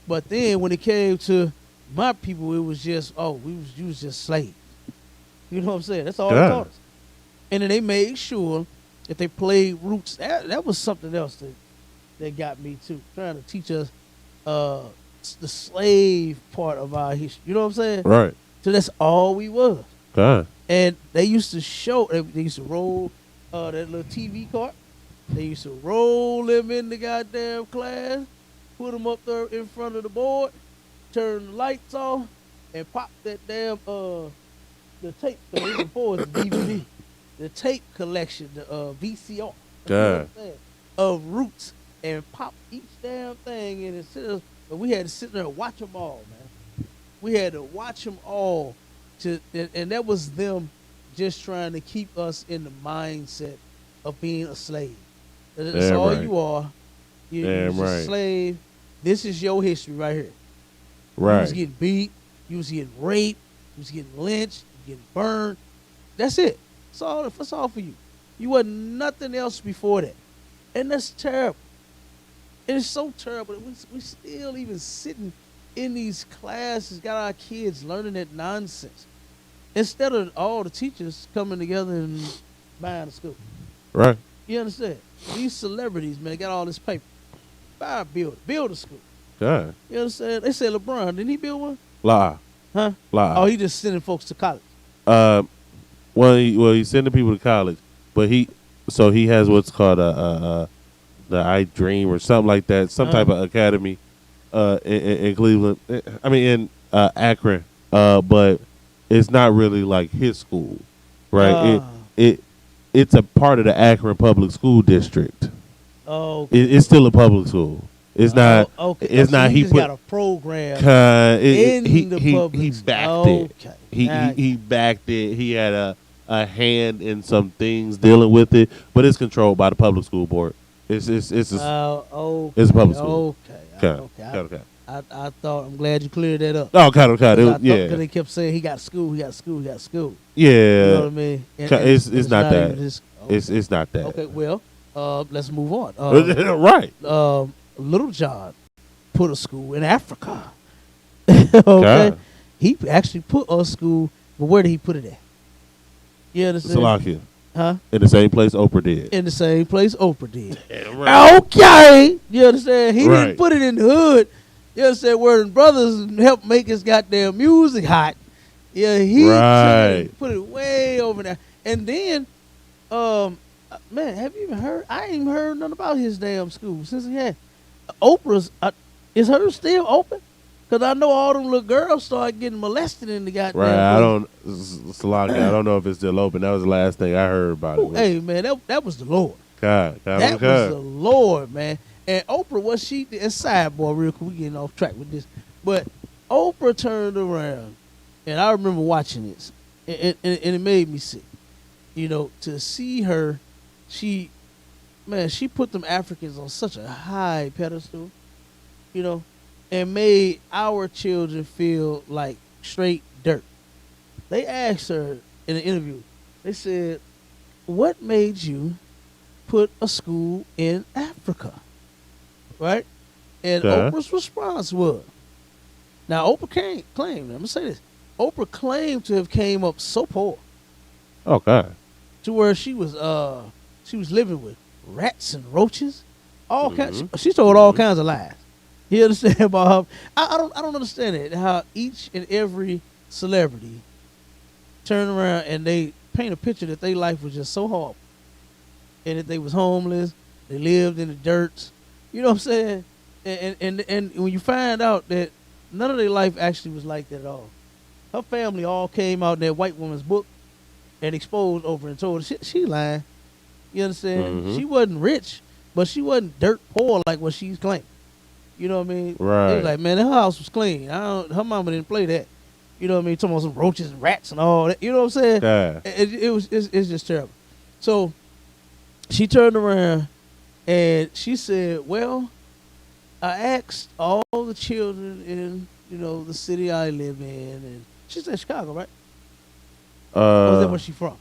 But then when it came to my people, it was just, you was just slaves. You know what I'm saying? That's all they taught us. And then they made sure that they played roots. That was something else that got me too. Trying to teach us the slave part of our history. You know what I'm saying? Right. So that's all we was. God. And they used to they used to roll that little TV cart. They used to roll them in the goddamn class, put them up there in front of the board, turn the lights off, and pop that damn the tape. So even before it's DVD, the tape collection, the VCR, of roots, and pop each damn thing in and but we had to sit there and watch them all, man. We had to watch them all, and that was them just trying to keep us in the mindset of being a slave. That's all you are. You're just a slave. This is your history right here. Right. You was getting beat. You was getting raped. You was getting lynched. You getting burned. That's it. That's all for you. You wasn't nothing else before that. And that's terrible. And it's so terrible that we still even sitting in these classes, got our kids learning that nonsense. Instead of all the teachers coming together and buying the school. Right. You understand? These celebrities, man, got all this paper. Buy a building. Build a school. God. You understand? They said LeBron, didn't he build one? Lie. Huh? Lie. Oh, he just sending folks to college. Well, he's sending people to college, but he has what's called the I Dream or something like that, some type of academy in Cleveland. In Akron, but it's not really like his school, right? It's a part of the Akron Public School District. Oh, okay. It's still a public school. It's not. Okay. It's not. He He just put. got a program in the public. He backed it. Okay. He backed it. He had a hand in some things dealing with it, but it's controlled by the public school board. It's a public school. Okay. I thought, I'm glad you cleared that up. Oh, kind of. Because they kept saying he got school. Yeah. You know what I mean? It's not that. It's not that. Okay, well, let's move on. Right. Little John put a school in Africa. Okay. God. He actually put a school, but where did he put it at? You understand? Salakia. Huh? In the same place Oprah did. In the same place Oprah did. Yeah, right. Okay. You understand? He Right. didn't put it in the hood. You understand? Where the brothers helped make his goddamn music hot. Yeah, he put it way over there. And then, man, have you even heard? I ain't even heard nothing about his damn school since he had Oprah's. Is hers still open? Cause I know all them little girls started getting molested in the goddamn. Right. I place. don't. It's a lot. I don't know if it's still open. That was the last thing I heard about Ooh, it. hey man, that was the Lord. God. That was the Lord, man. And Oprah, what she did, and sidebar real quick, we getting off track with this, but Oprah turned around, and I remember watching this, and it made me sick. You know, to see her, she put them Africans on such a high pedestal, you know, and made our children feel like straight dirt. They asked her in an interview, they said, what made you put a school in Africa? Right? And Okay. Oprah's response was, now Oprah claimed, I'm going to say this, Oprah claimed to have came up so poor Okay. to where she was living with rats and roaches. All kinds. She told all kinds of lies. You understand about her? I don't understand it. How each and every celebrity turn around and they paint a picture that their life was just so horrible, and that they was homeless, they lived in the dirt. You know what I'm saying? And when you find out that none of their life actually was like that at all. Her family all came out in that white woman's book and exposed Oprah and told her she lying. You understand? Mhm. She wasn't rich, but she wasn't dirt poor like what she's claiming. You know what I mean? Right. They was like, man, her house was clean. Her mama didn't play that. You know what I mean? Talking about some roaches and rats and all that. You know what I'm saying? Yeah. It's just terrible. So she turned around and she said, well, I asked all the children in, the city I live in, and she said Chicago, right? Or is that where she from?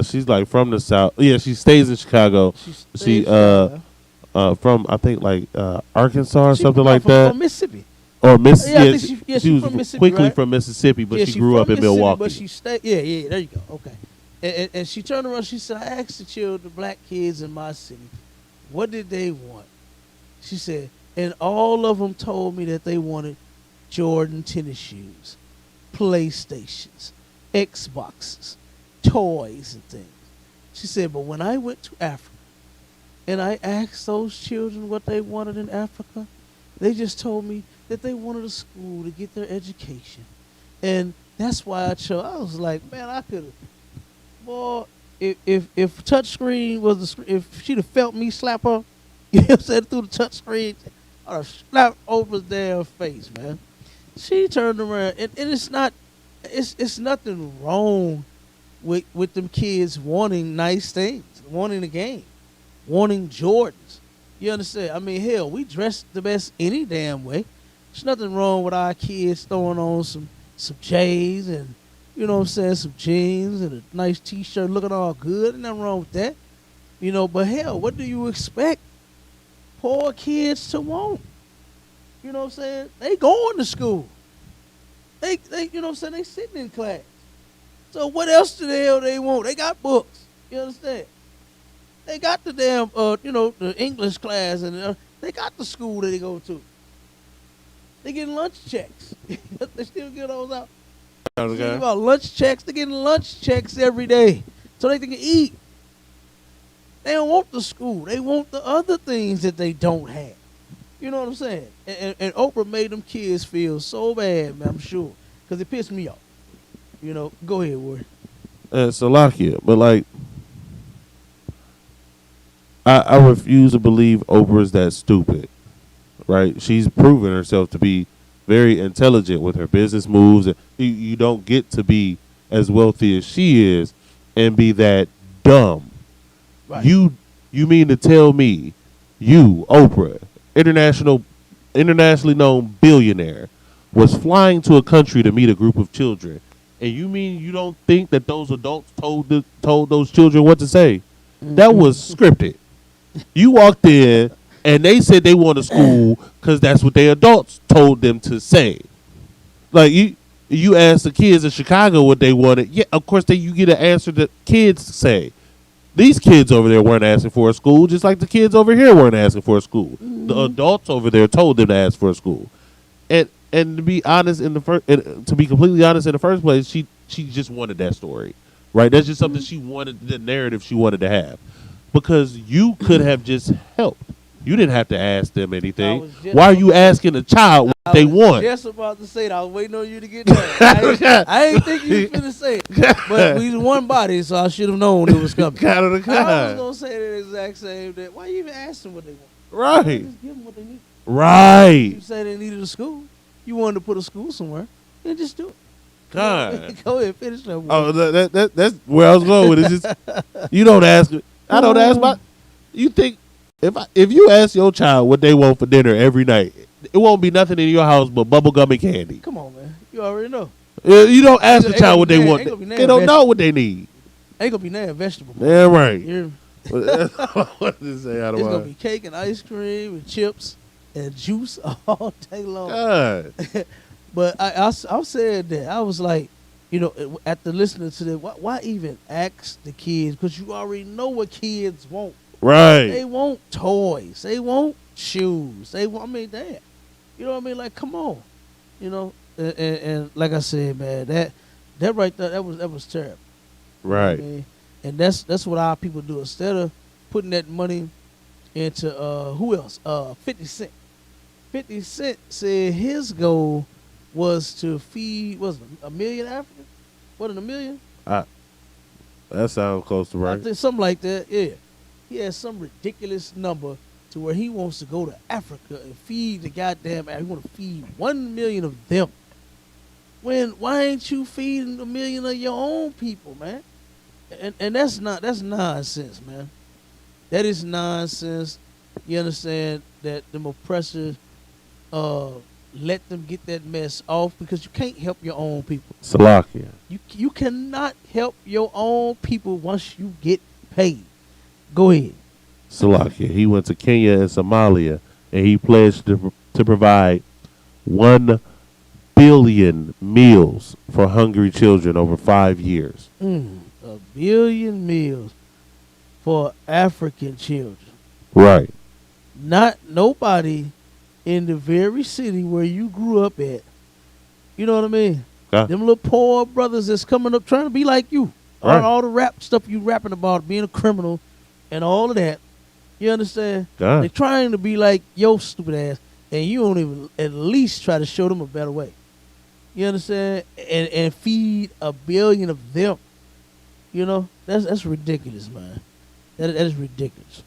She's like from the South. Yeah, she stays in Chicago. She from I think like Arkansas or something like that. From Mississippi. Or Miss. Yeah, I Yeah, think she was from Mississippi, quickly right? from Mississippi, but Yeah, she grew up from in Mississippi, Milwaukee. But she stayed. Yeah, there you go. Okay. And she turned around. She said, I asked the children, the black kids in my city, what did they want? She said, and all of them told me that they wanted Jordan tennis shoes, PlayStations, Xboxes, toys and things. She said, but when I went to Africa and I asked those children what they wanted in Africa, they just told me that they wanted a school to get their education. And that's why I chose. I was like, man, I could have, boy, if touchscreen was the screen, if she'd have felt me slap her, you know what I'm saying, through the touchscreen, I'd have slapped Oprah's damn face, man. She turned around, and it's nothing wrong with them kids wanting nice things, wanting the game, wanting Jordans. You understand? I mean, hell, we dress the best any damn way. There's nothing wrong with our kids throwing on some J's and, you know what I'm saying, some jeans and a nice T-shirt looking all good. Ain't nothing wrong with that. You know, but hell, what do you expect poor kids to want? You know what I'm saying? They going to school. They you know what I'm saying, they sitting in class. So what else do the hell they want? They got books. You understand? They got the damn, the English class, and they got the school that they go to. They getting lunch checks. They still get those out. Okay. Think about lunch checks. They're getting lunch checks every day so they can eat. They don't want the school. They want the other things that they don't have. You know what I'm saying? And Oprah made them kids feel so bad, man, I'm sure, because it pissed me off. You know, go ahead, Ward. Salakia, but like, I refuse to believe Oprah's that stupid, right? She's proven herself to be very intelligent with her business moves. And you don't get to be as wealthy as she is and be that dumb. Right. You mean to tell me you, Oprah, internationally known billionaire, was flying to a country to meet a group of children, and you mean you don't think that those adults told those children what to say? That was scripted. You walked in and they said they want a school because that's what their adults told them to say. Like you asked the kids in Chicago what they wanted. Yeah, of course you get an answer that kids say. These kids over there weren't asking for a school, just like the kids over here weren't asking for a school. Mm-hmm. The adults over there told them to ask for a school. And to be honest, to be completely honest, in the first place, she just wanted that story, right? That's just something she wanted, the narrative she wanted to have, because you could have just helped. You didn't have to ask them I anything. was just Why are you asking a child what they want? Just about to say that. I was waiting on you to get done. I ain't think you was finna say it. But we one body, so I should have known it was coming. Kind of the I was kind. gonna say the exact same thing. Why you even ask them what they want? Right. Just give them what they need. Right. You say they needed a school. You wanted to put a school somewhere. Then just do it. God. Go ahead, finish that. Oh, that's where I was going with it. It's just, you don't ask. I don't ask my. You think if you ask your child what they want for dinner every night, it won't be nothing in your house but bubble gum and candy. Come on, man. You already know. You don't ask the Ain't child gonna what be they nothing- want. ain't gonna be They nothing don't vegetable. know what they need. Ain't gonna be nothing vegetable. Yeah, right. You're, That's all I wanted to say out of it's gonna my be cake and ice cream and chips and juice all day long. God. But I said that. I was like, you know, after listening to that, why even ask the kids? Because you already know what kids want. Right. They want toys. They want shoes. They want, I mean, damn. You know what I mean? Like, come on. You know, and like I said, man, that right there, that was terrible. You know what I Right. mean? And that's what our people do. Instead of putting that money into who else? 50 Cent. 50 Cent said his goal was to feed, was it a million Africans? Wasn't it a million? That sounds close to I right. think something like that. Yeah, he has some ridiculous number to where he wants to go to Africa and feed the goddamn. He want to feed 1 million of them. Why ain't you feeding 1 million of your own people, man? And that's nonsense, man. That is nonsense. You understand that them oppressors let them get that mess off because you can't help your own people. Salakia. You cannot help your own people once you get paid. Go ahead. Salakia. He went to Kenya and Somalia, and he pledged to provide 1 billion meals for hungry children over 5 years. 1 billion meals for African children. Right. Not nobody in the very city where you grew up at. You know what I mean? Yeah. Them little poor brothers that's coming up trying to be like you. Right. All the rap stuff you rapping about, being a criminal and all of that. You understand? Yeah. They're trying to be like your stupid ass, and you don't even at least try to show them a better way. You understand? And feed 1 billion of them. You know? That's ridiculous, man. That is ridiculous.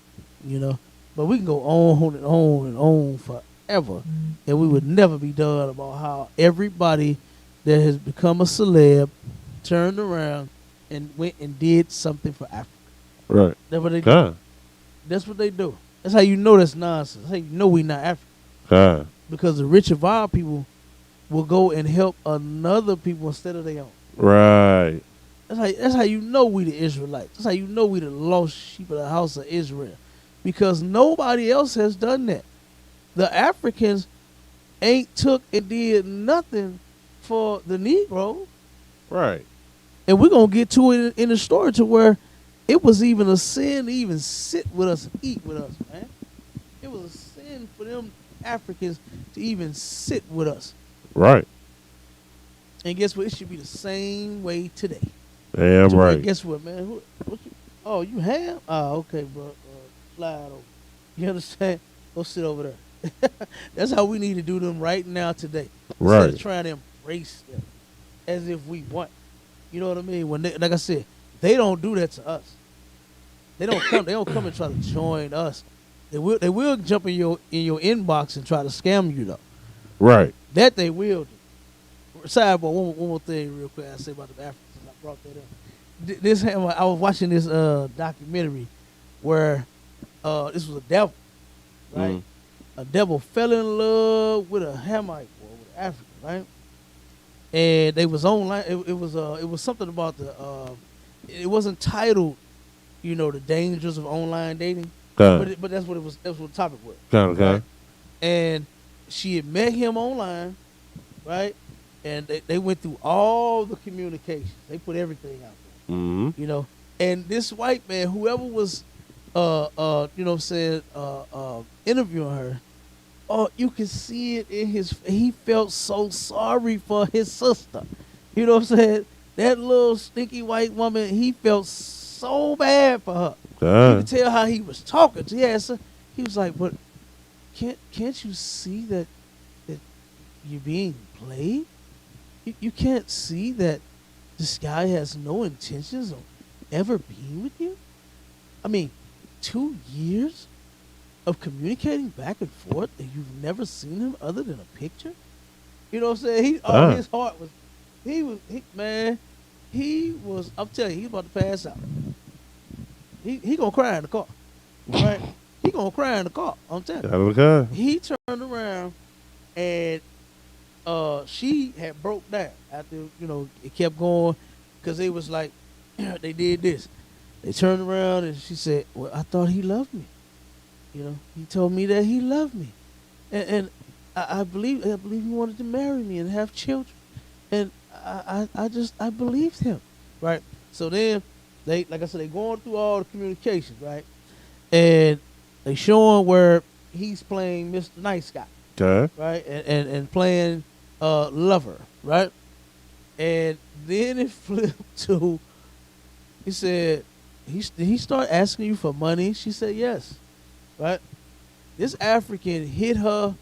You know? But we can go on and on and on forever, and we would never be done about how everybody that has become a celeb turned around and went and did something for Africa. Right. That's what they do. God. That's what they do. That's how you know that's nonsense. That's how you know we not African. God. Because the rich of our people will go and help another people instead of their own. Right. That's how you know we the Israelites. That's how you know we the lost sheep of the house of Israel. Because nobody else has done that. The Africans ain't took and did nothing for the Negro. Right. And we're going to get to it in the story to where it was even a sin to even sit with us and eat with us, man. It was a sin for them Africans to even sit with us. Right. And guess what? It should be the same way today. Damn To where, right. guess what, man? You have? Oh, okay, bro. Slide over. You understand? Go sit over there. That's how we need to do them right now today. Right. Instead of trying to embrace them as if we want. You know what I mean? When they, like I said, they don't do that to us. They don't come. They don't come and try to join us. They will jump in your inbox and try to scam you though. Right. That they will do. Sidebar, one more thing real quick I say about the Africans. I brought that up. I was watching this documentary where this was a devil, right? Mhm. A devil fell in love with a Hamite boy, with an African, right? And they was online. It was something about the. It wasn't titled, you know, the dangers of online dating, God. but that's what it was. That's what the topic was. God. God. And she had met him online, right? And they went through all the communications. They put everything out there, Mm-hmm. you know. And this white man, whoever was, interviewing her, you could see it in his. He felt so sorry for his sister. You know what I'm saying? That little stinky white woman, he felt so bad for her. You God. could tell how he was talking to her. So he was like, but can't you see that you're being played? You can't see that this guy has no intentions of ever being with you? I mean, 2 years of communicating back and forth and you've never seen him other than a picture? You know what I'm saying? His heart was, I'm telling you, he's about to pass out. He gonna cry in the car, right? He gonna cry in the car, I'm telling you. Okay. He turned around and she had broke down after, it kept going because they was like, they did this. They turned around and she said, well, I thought he loved me. He told me that he loved me. And I believe he wanted to marry me and have children. And I believed him, right? So then they, like I said, they going through all the communications, right? And they showing where he's playing Mr. Nice Guy. Okay. Right? And playing lover, right? And then it flipped to, he said, he started asking you for money. She said yes, right? This African hit her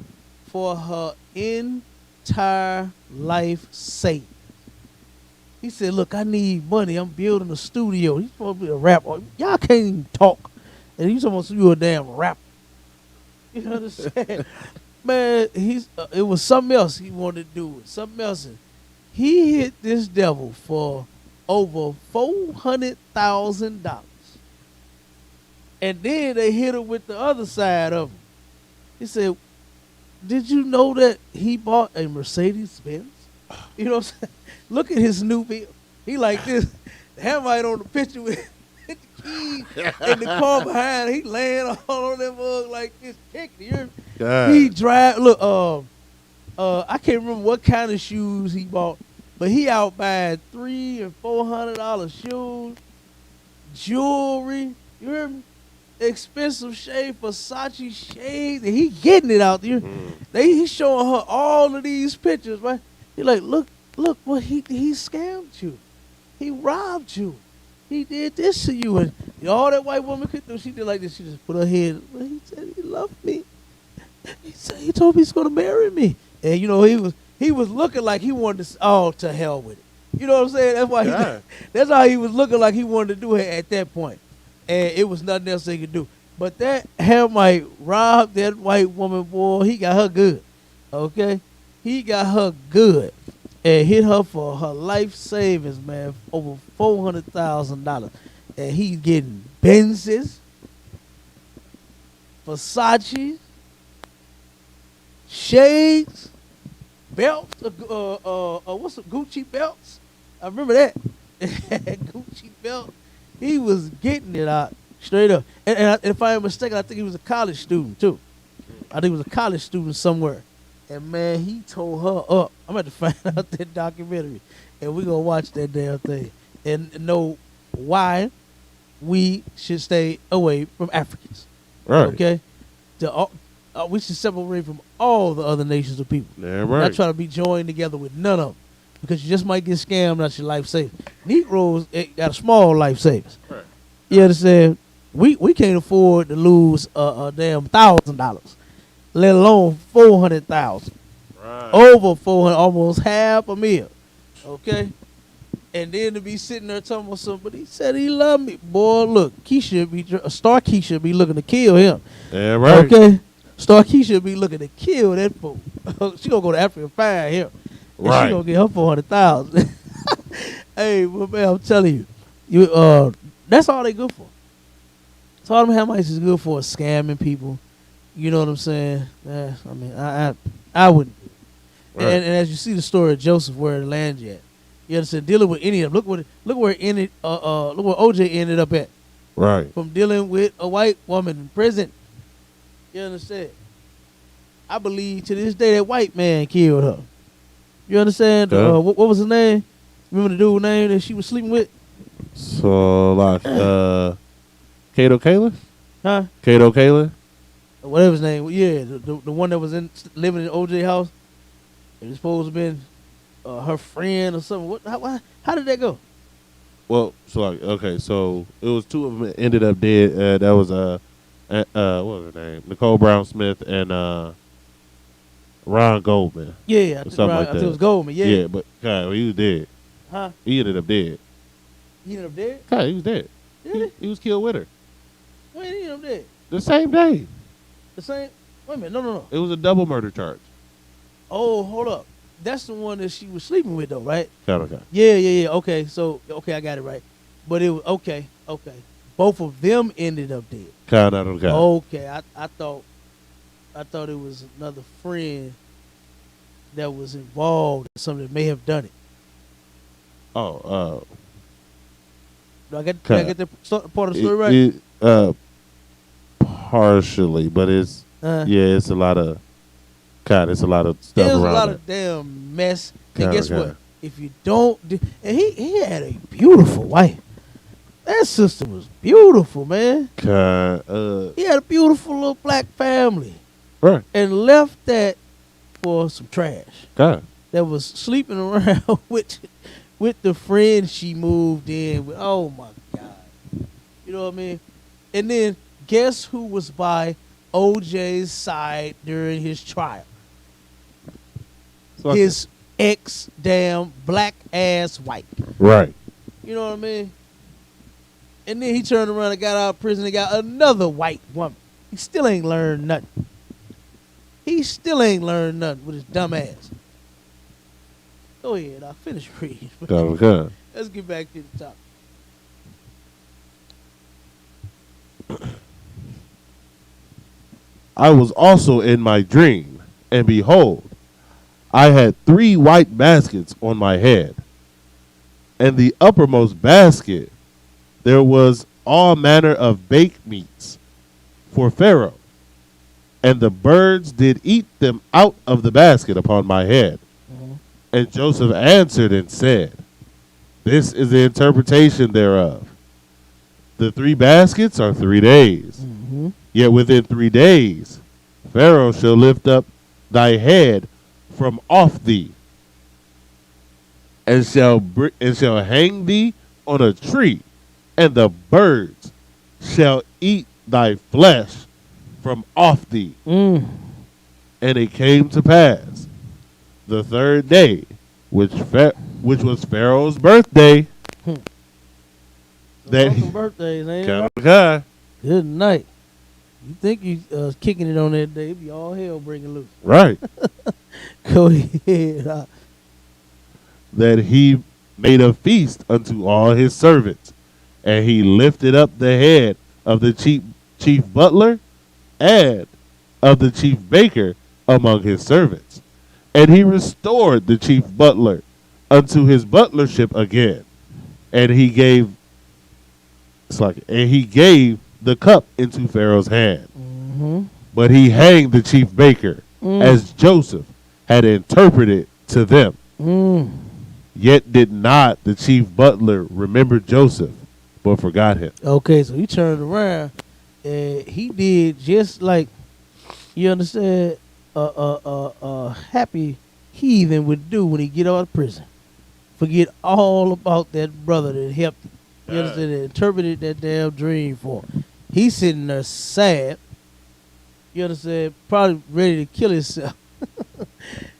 for her entire life savings. He said, look, I need money. I'm building a studio. He's supposed to be a rapper. Y'all can't even talk. And he's supposed to be a damn rapper. You understand? Man, it was something else he wanted to do. Something else. And he hit this devil for over $400,000. And then they hit him with the other side of him. He said, did you know that he bought a Mercedes Benz? You know what I'm saying? Look at his new vehicle. He like this. The Hamite on the picture with the keys in the car behind. He laying all on that mug like this. Kicking. He drive. Look, I can't remember what kind of shoes he bought, but he out buying $300 and $400 shoes, jewelry. You hear me? Expensive shade, Versace shades, and he getting it out there. He's showing her all of these pictures, right? He like, look, what he scammed you. He robbed you. He did this to you. And all that white woman could do, she did like this. She just put her head. He said he loved me. He said he told me he's gonna marry me. And he was looking like he wanted to, to hell with it. You know what I'm saying? That's why that's how he was looking like he wanted to do it at that point. And it was nothing else they could do. But that Hamite robbed that white woman, boy. He got her good. Okay? He got her good. And hit her for her life savings, man, over $400,000. And he's getting Benzes, Versace, shades, belts, what's the Gucci belts? I remember that. Gucci belt. He was getting it out straight up. And if I am mistaken, I think he was a college student, too. I think he was a college student somewhere. And, man, he tore her up. I'm going to find out that documentary. And we're going to watch that damn thing. And know why we should stay away from Africans. Right. Okay? We should separate from all the other nations of people. Damn right. Not try to be joined together with none of them. Because you just might get scammed out your life savings. Negroes got a small life savings. Right. You understand? We can't afford to lose a damn $1,000, let alone 400,000. Right. Over 400, almost $500,000. Okay? And then to be sitting there talking about somebody, he said he loved me. Boy, look, Star Key should be looking to kill him. Damn right. Okay? Star Key should be looking to kill that fool. She gonna go to Africa and find him. And Right. she gonna get her 400,000. Hey, well, man, I'm telling you, that's all they good for. That's all them Hamites is good for, is scamming people. You know what I'm saying? I mean, I wouldn't. Right. And as you see the story of Joseph, where it landed at, you understand, dealing with any of them. Look where it ended. Look where OJ ended up at. Right. From dealing with a white woman in prison. You understand? I believe to this day that white man killed her. You understand? Okay. What was his name? Remember the dude's name that she was sleeping with? So, like, Kato Kaler? Huh? Kato Kaler? Whatever his name. Yeah, the one that was living in OJ house. It was supposed to have been her friend or something. How did that go? Well, so, like, okay, so it was two of them that ended up dead. That was what was her name? Nicole Brown Smith and Ron Goldman. Yeah, Or something like I think that. it was Goldman. Yeah. Yeah, but God, he was dead. Huh? He ended up dead. He ended up dead? God, he was dead. Really? He was killed with her When he ended up dead? the same day. The same? Wait a minute. No. It was a double murder charge. Oh, hold up. That's the one that she was sleeping with, though, right? Okay. Yeah. Okay, so, I got it right. But it was, okay. Both of them ended up dead. Kind out of God. Okay, I thought it was another friend that was involved in something that may have done it. Oh, Do I get that part of the story right? Partially, but it's it's a lot of it's a lot of stuff There's around a lot it. of damn mess. Kinda, And guess kinda. what? If you don't, and he had a beautiful wife. That sister was beautiful, man. He had a beautiful little black family, Right. and left that for some trash God. that was sleeping around with the friend she moved in with. Oh my God, you know what I mean? And then guess who was by OJ's side during his trial? So His ex damn black ass wife. right. You know what I mean? And then he turned around and got out of prison and got another white woman. He still ain't learned nothing. He still ain't learned nothing with his dumb ass. Go ahead, I'll finish reading. God. Let's get back to the topic. I was also in my dream, and behold, I had 3 white baskets on my head. And the uppermost basket, there was all manner of baked meats for Pharaoh. And the birds did eat them out of the basket upon my head. And Joseph answered and said, this is the interpretation thereof. The 3 baskets are 3 days. Yet within 3 days, Pharaoh shall lift up thy head from off thee, and shall hang thee on a tree, and the birds shall eat thy flesh from off thee. And it came to pass the 3rd day, which was Pharaoh's birthday, that Welcome birthdays, ain't it? Count of God. Good night. You think you kicking it on that day, it be all hell breaking loose. Right. Go ahead. That he made a feast unto all his servants, and he lifted up the head of the chief butler and of the chief baker among his servants. And he restored the chief butler unto his butlership again, and he gave the cup into Pharaoh's hand. But he hanged the chief baker as Joseph had interpreted to them. Yet did not the chief butler remember Joseph, but forgot him. Okay, so he turned around and he did just like, you understand, a happy heathen would do when he get out of prison. Forget all about that brother that helped him. You understand, that interpreted that damn dream for him. He's sitting there sad. You understand, probably ready to kill himself.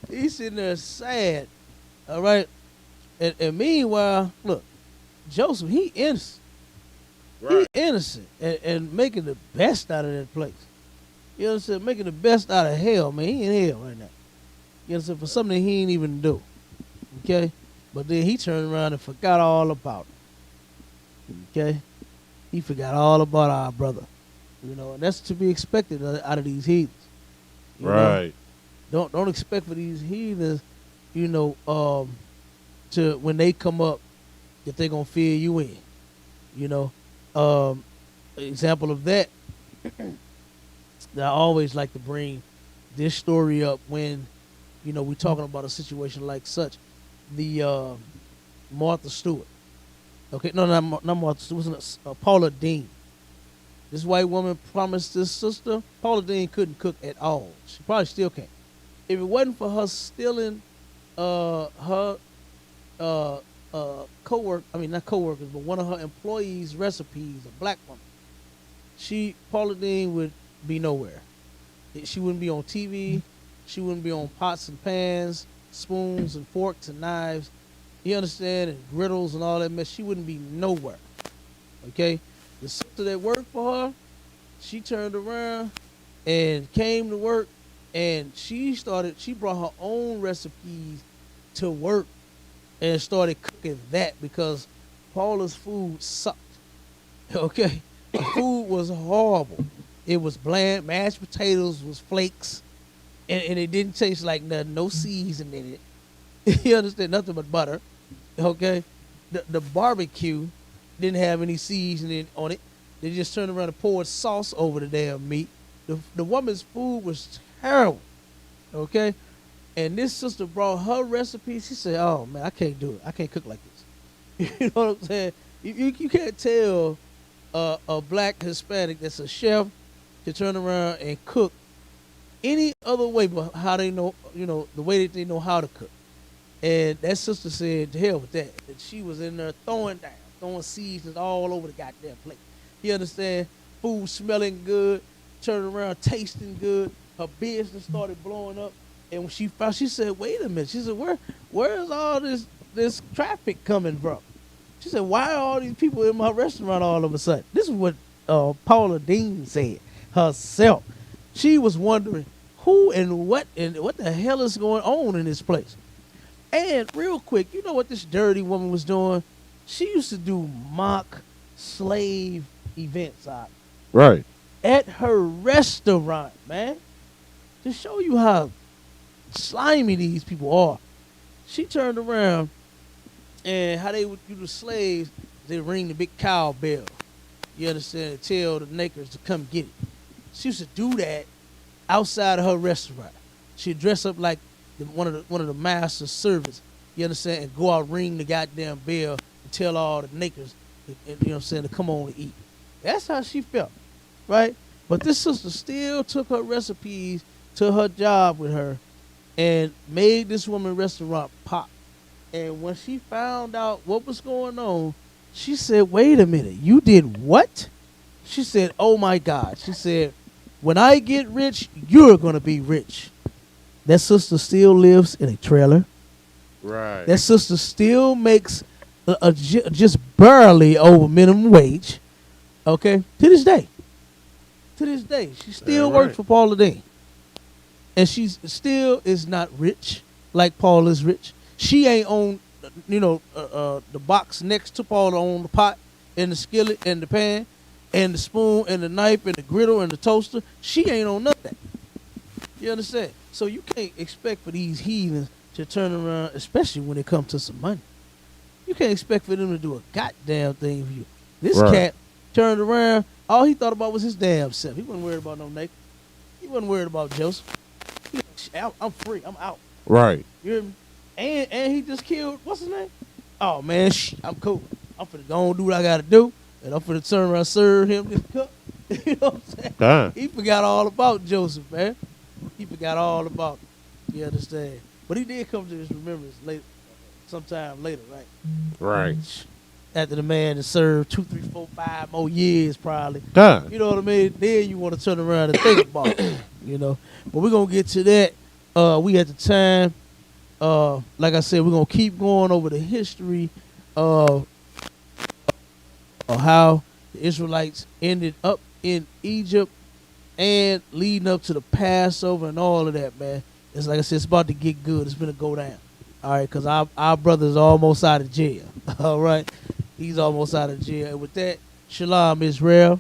He's sitting there sad. All right. And meanwhile, look, Joseph, he innocent. Right. He innocent and making the best out of that place. You understand? Making the best out of hell, man. He in hell right now. You understand? For something he ain't even do. Okay? But then he turned around and forgot all about it. Okay? He forgot all about our brother. You know, and that's to be expected out of these heathens. You Right. know? Don't expect for these heathens, you know, to when they come up that they're gonna fill you in. You know. Example of that, I always like to bring this story up when, you know, we're talking about a situation like such. The Martha Stewart. Okay, no, not Martha Stewart. It was Paula Dean. This white woman promised this sister. Paula Dean couldn't cook at all. She probably still can't. If it wasn't for her stealing her not co-workers, but one of her employees' recipes, a black woman, Paula Deen would be nowhere. She wouldn't be on TV. She wouldn't be on pots and pans, spoons and forks and knives. You understand? And griddles and all that mess. She wouldn't be nowhere. Okay? The sister that worked for her, she turned around and came to work, and she brought her own recipes to work and started cooking that because Paula's food sucked. Okay? The food was horrible. It was bland. Mashed potatoes was flakes, and it didn't taste like nothing. No seasoning in it. You understand? Nothing but butter. Okay? The barbecue didn't have any seasoning on it. They just turned around and poured sauce over the damn meat. The woman's food was terrible. Okay? And this sister brought her recipe. She said, oh, man, I can't do it. I can't cook like this. You know what I'm saying? You can't tell a black Hispanic that's a chef to turn around and cook any other way but how they know, the way that they know how to cook. And that sister said, to hell with that. And she was in there throwing seasons all over the goddamn plate. You understand? Food smelling good, turning around tasting good. Her business started blowing up. And when she found, she said, wait a minute. She said, where's all this traffic coming from? She said, why are all these people in my restaurant all of a sudden? This is what Paula Deen said herself. She was wondering who and what the hell is going on in this place. And real quick, you know what this dirty woman was doing? She used to do mock slave events out Right. at her restaurant, man. To show you how slimy these people are. She turned around, and how they would do the slaves, they ring the big cowbell. You understand? And tell the nakers to come get it. She used to do that outside of her restaurant. She'd dress up like one of the master servants. You understand? And go out, ring the goddamn bell, and tell all the nakers, you know what I'm saying, to come on and eat. That's how she felt, right? But this sister still took her recipes to her job with her and made this woman restaurant pop. And when she found out what was going on, she said, wait a minute, you did what? She said, oh my God. She said, when I get rich, you're going to be rich. That sister still lives in a trailer. Right. That sister still makes just barely over minimum wage. Okay? To this day. To this day. She still works for Paula Deen. And she still is not rich like Paul is rich. She ain't on, the box next to Paula on the pot and the skillet and the pan and the spoon and the knife and the griddle and the toaster. She ain't on nothing. You understand? So you can't expect for these heathens to turn around, especially when it comes to some money. You can't expect for them to do a goddamn thing for you. This cat turned around, all he thought about was his damn self. He wasn't worried about no naked. He wasn't worried about Joseph. I'm free. I'm out. Right. You hear me? And he just killed, what's his name? Oh, man, I'm cool. I'm finna go and do what I gotta do, and I'm finna turn around and serve him this cup. You know what I'm saying? He forgot all about Joseph, man. He forgot all about it. You understand? But he did come to his remembrance sometime later, right? Right. After the man has served 2, 3, 4, 5 more years, probably. You know what I mean? Then you want to turn around and think about it, But we're going to get to that. We at the time. Like I said, we're going to keep going over the history of how the Israelites ended up in Egypt and leading up to the Passover and all of that, man. It's like I said, it's about to get good. It's going to go down. All right, because our brother's almost out of jail. All right. He's almost out of jail. And with that, Shalom, Israel.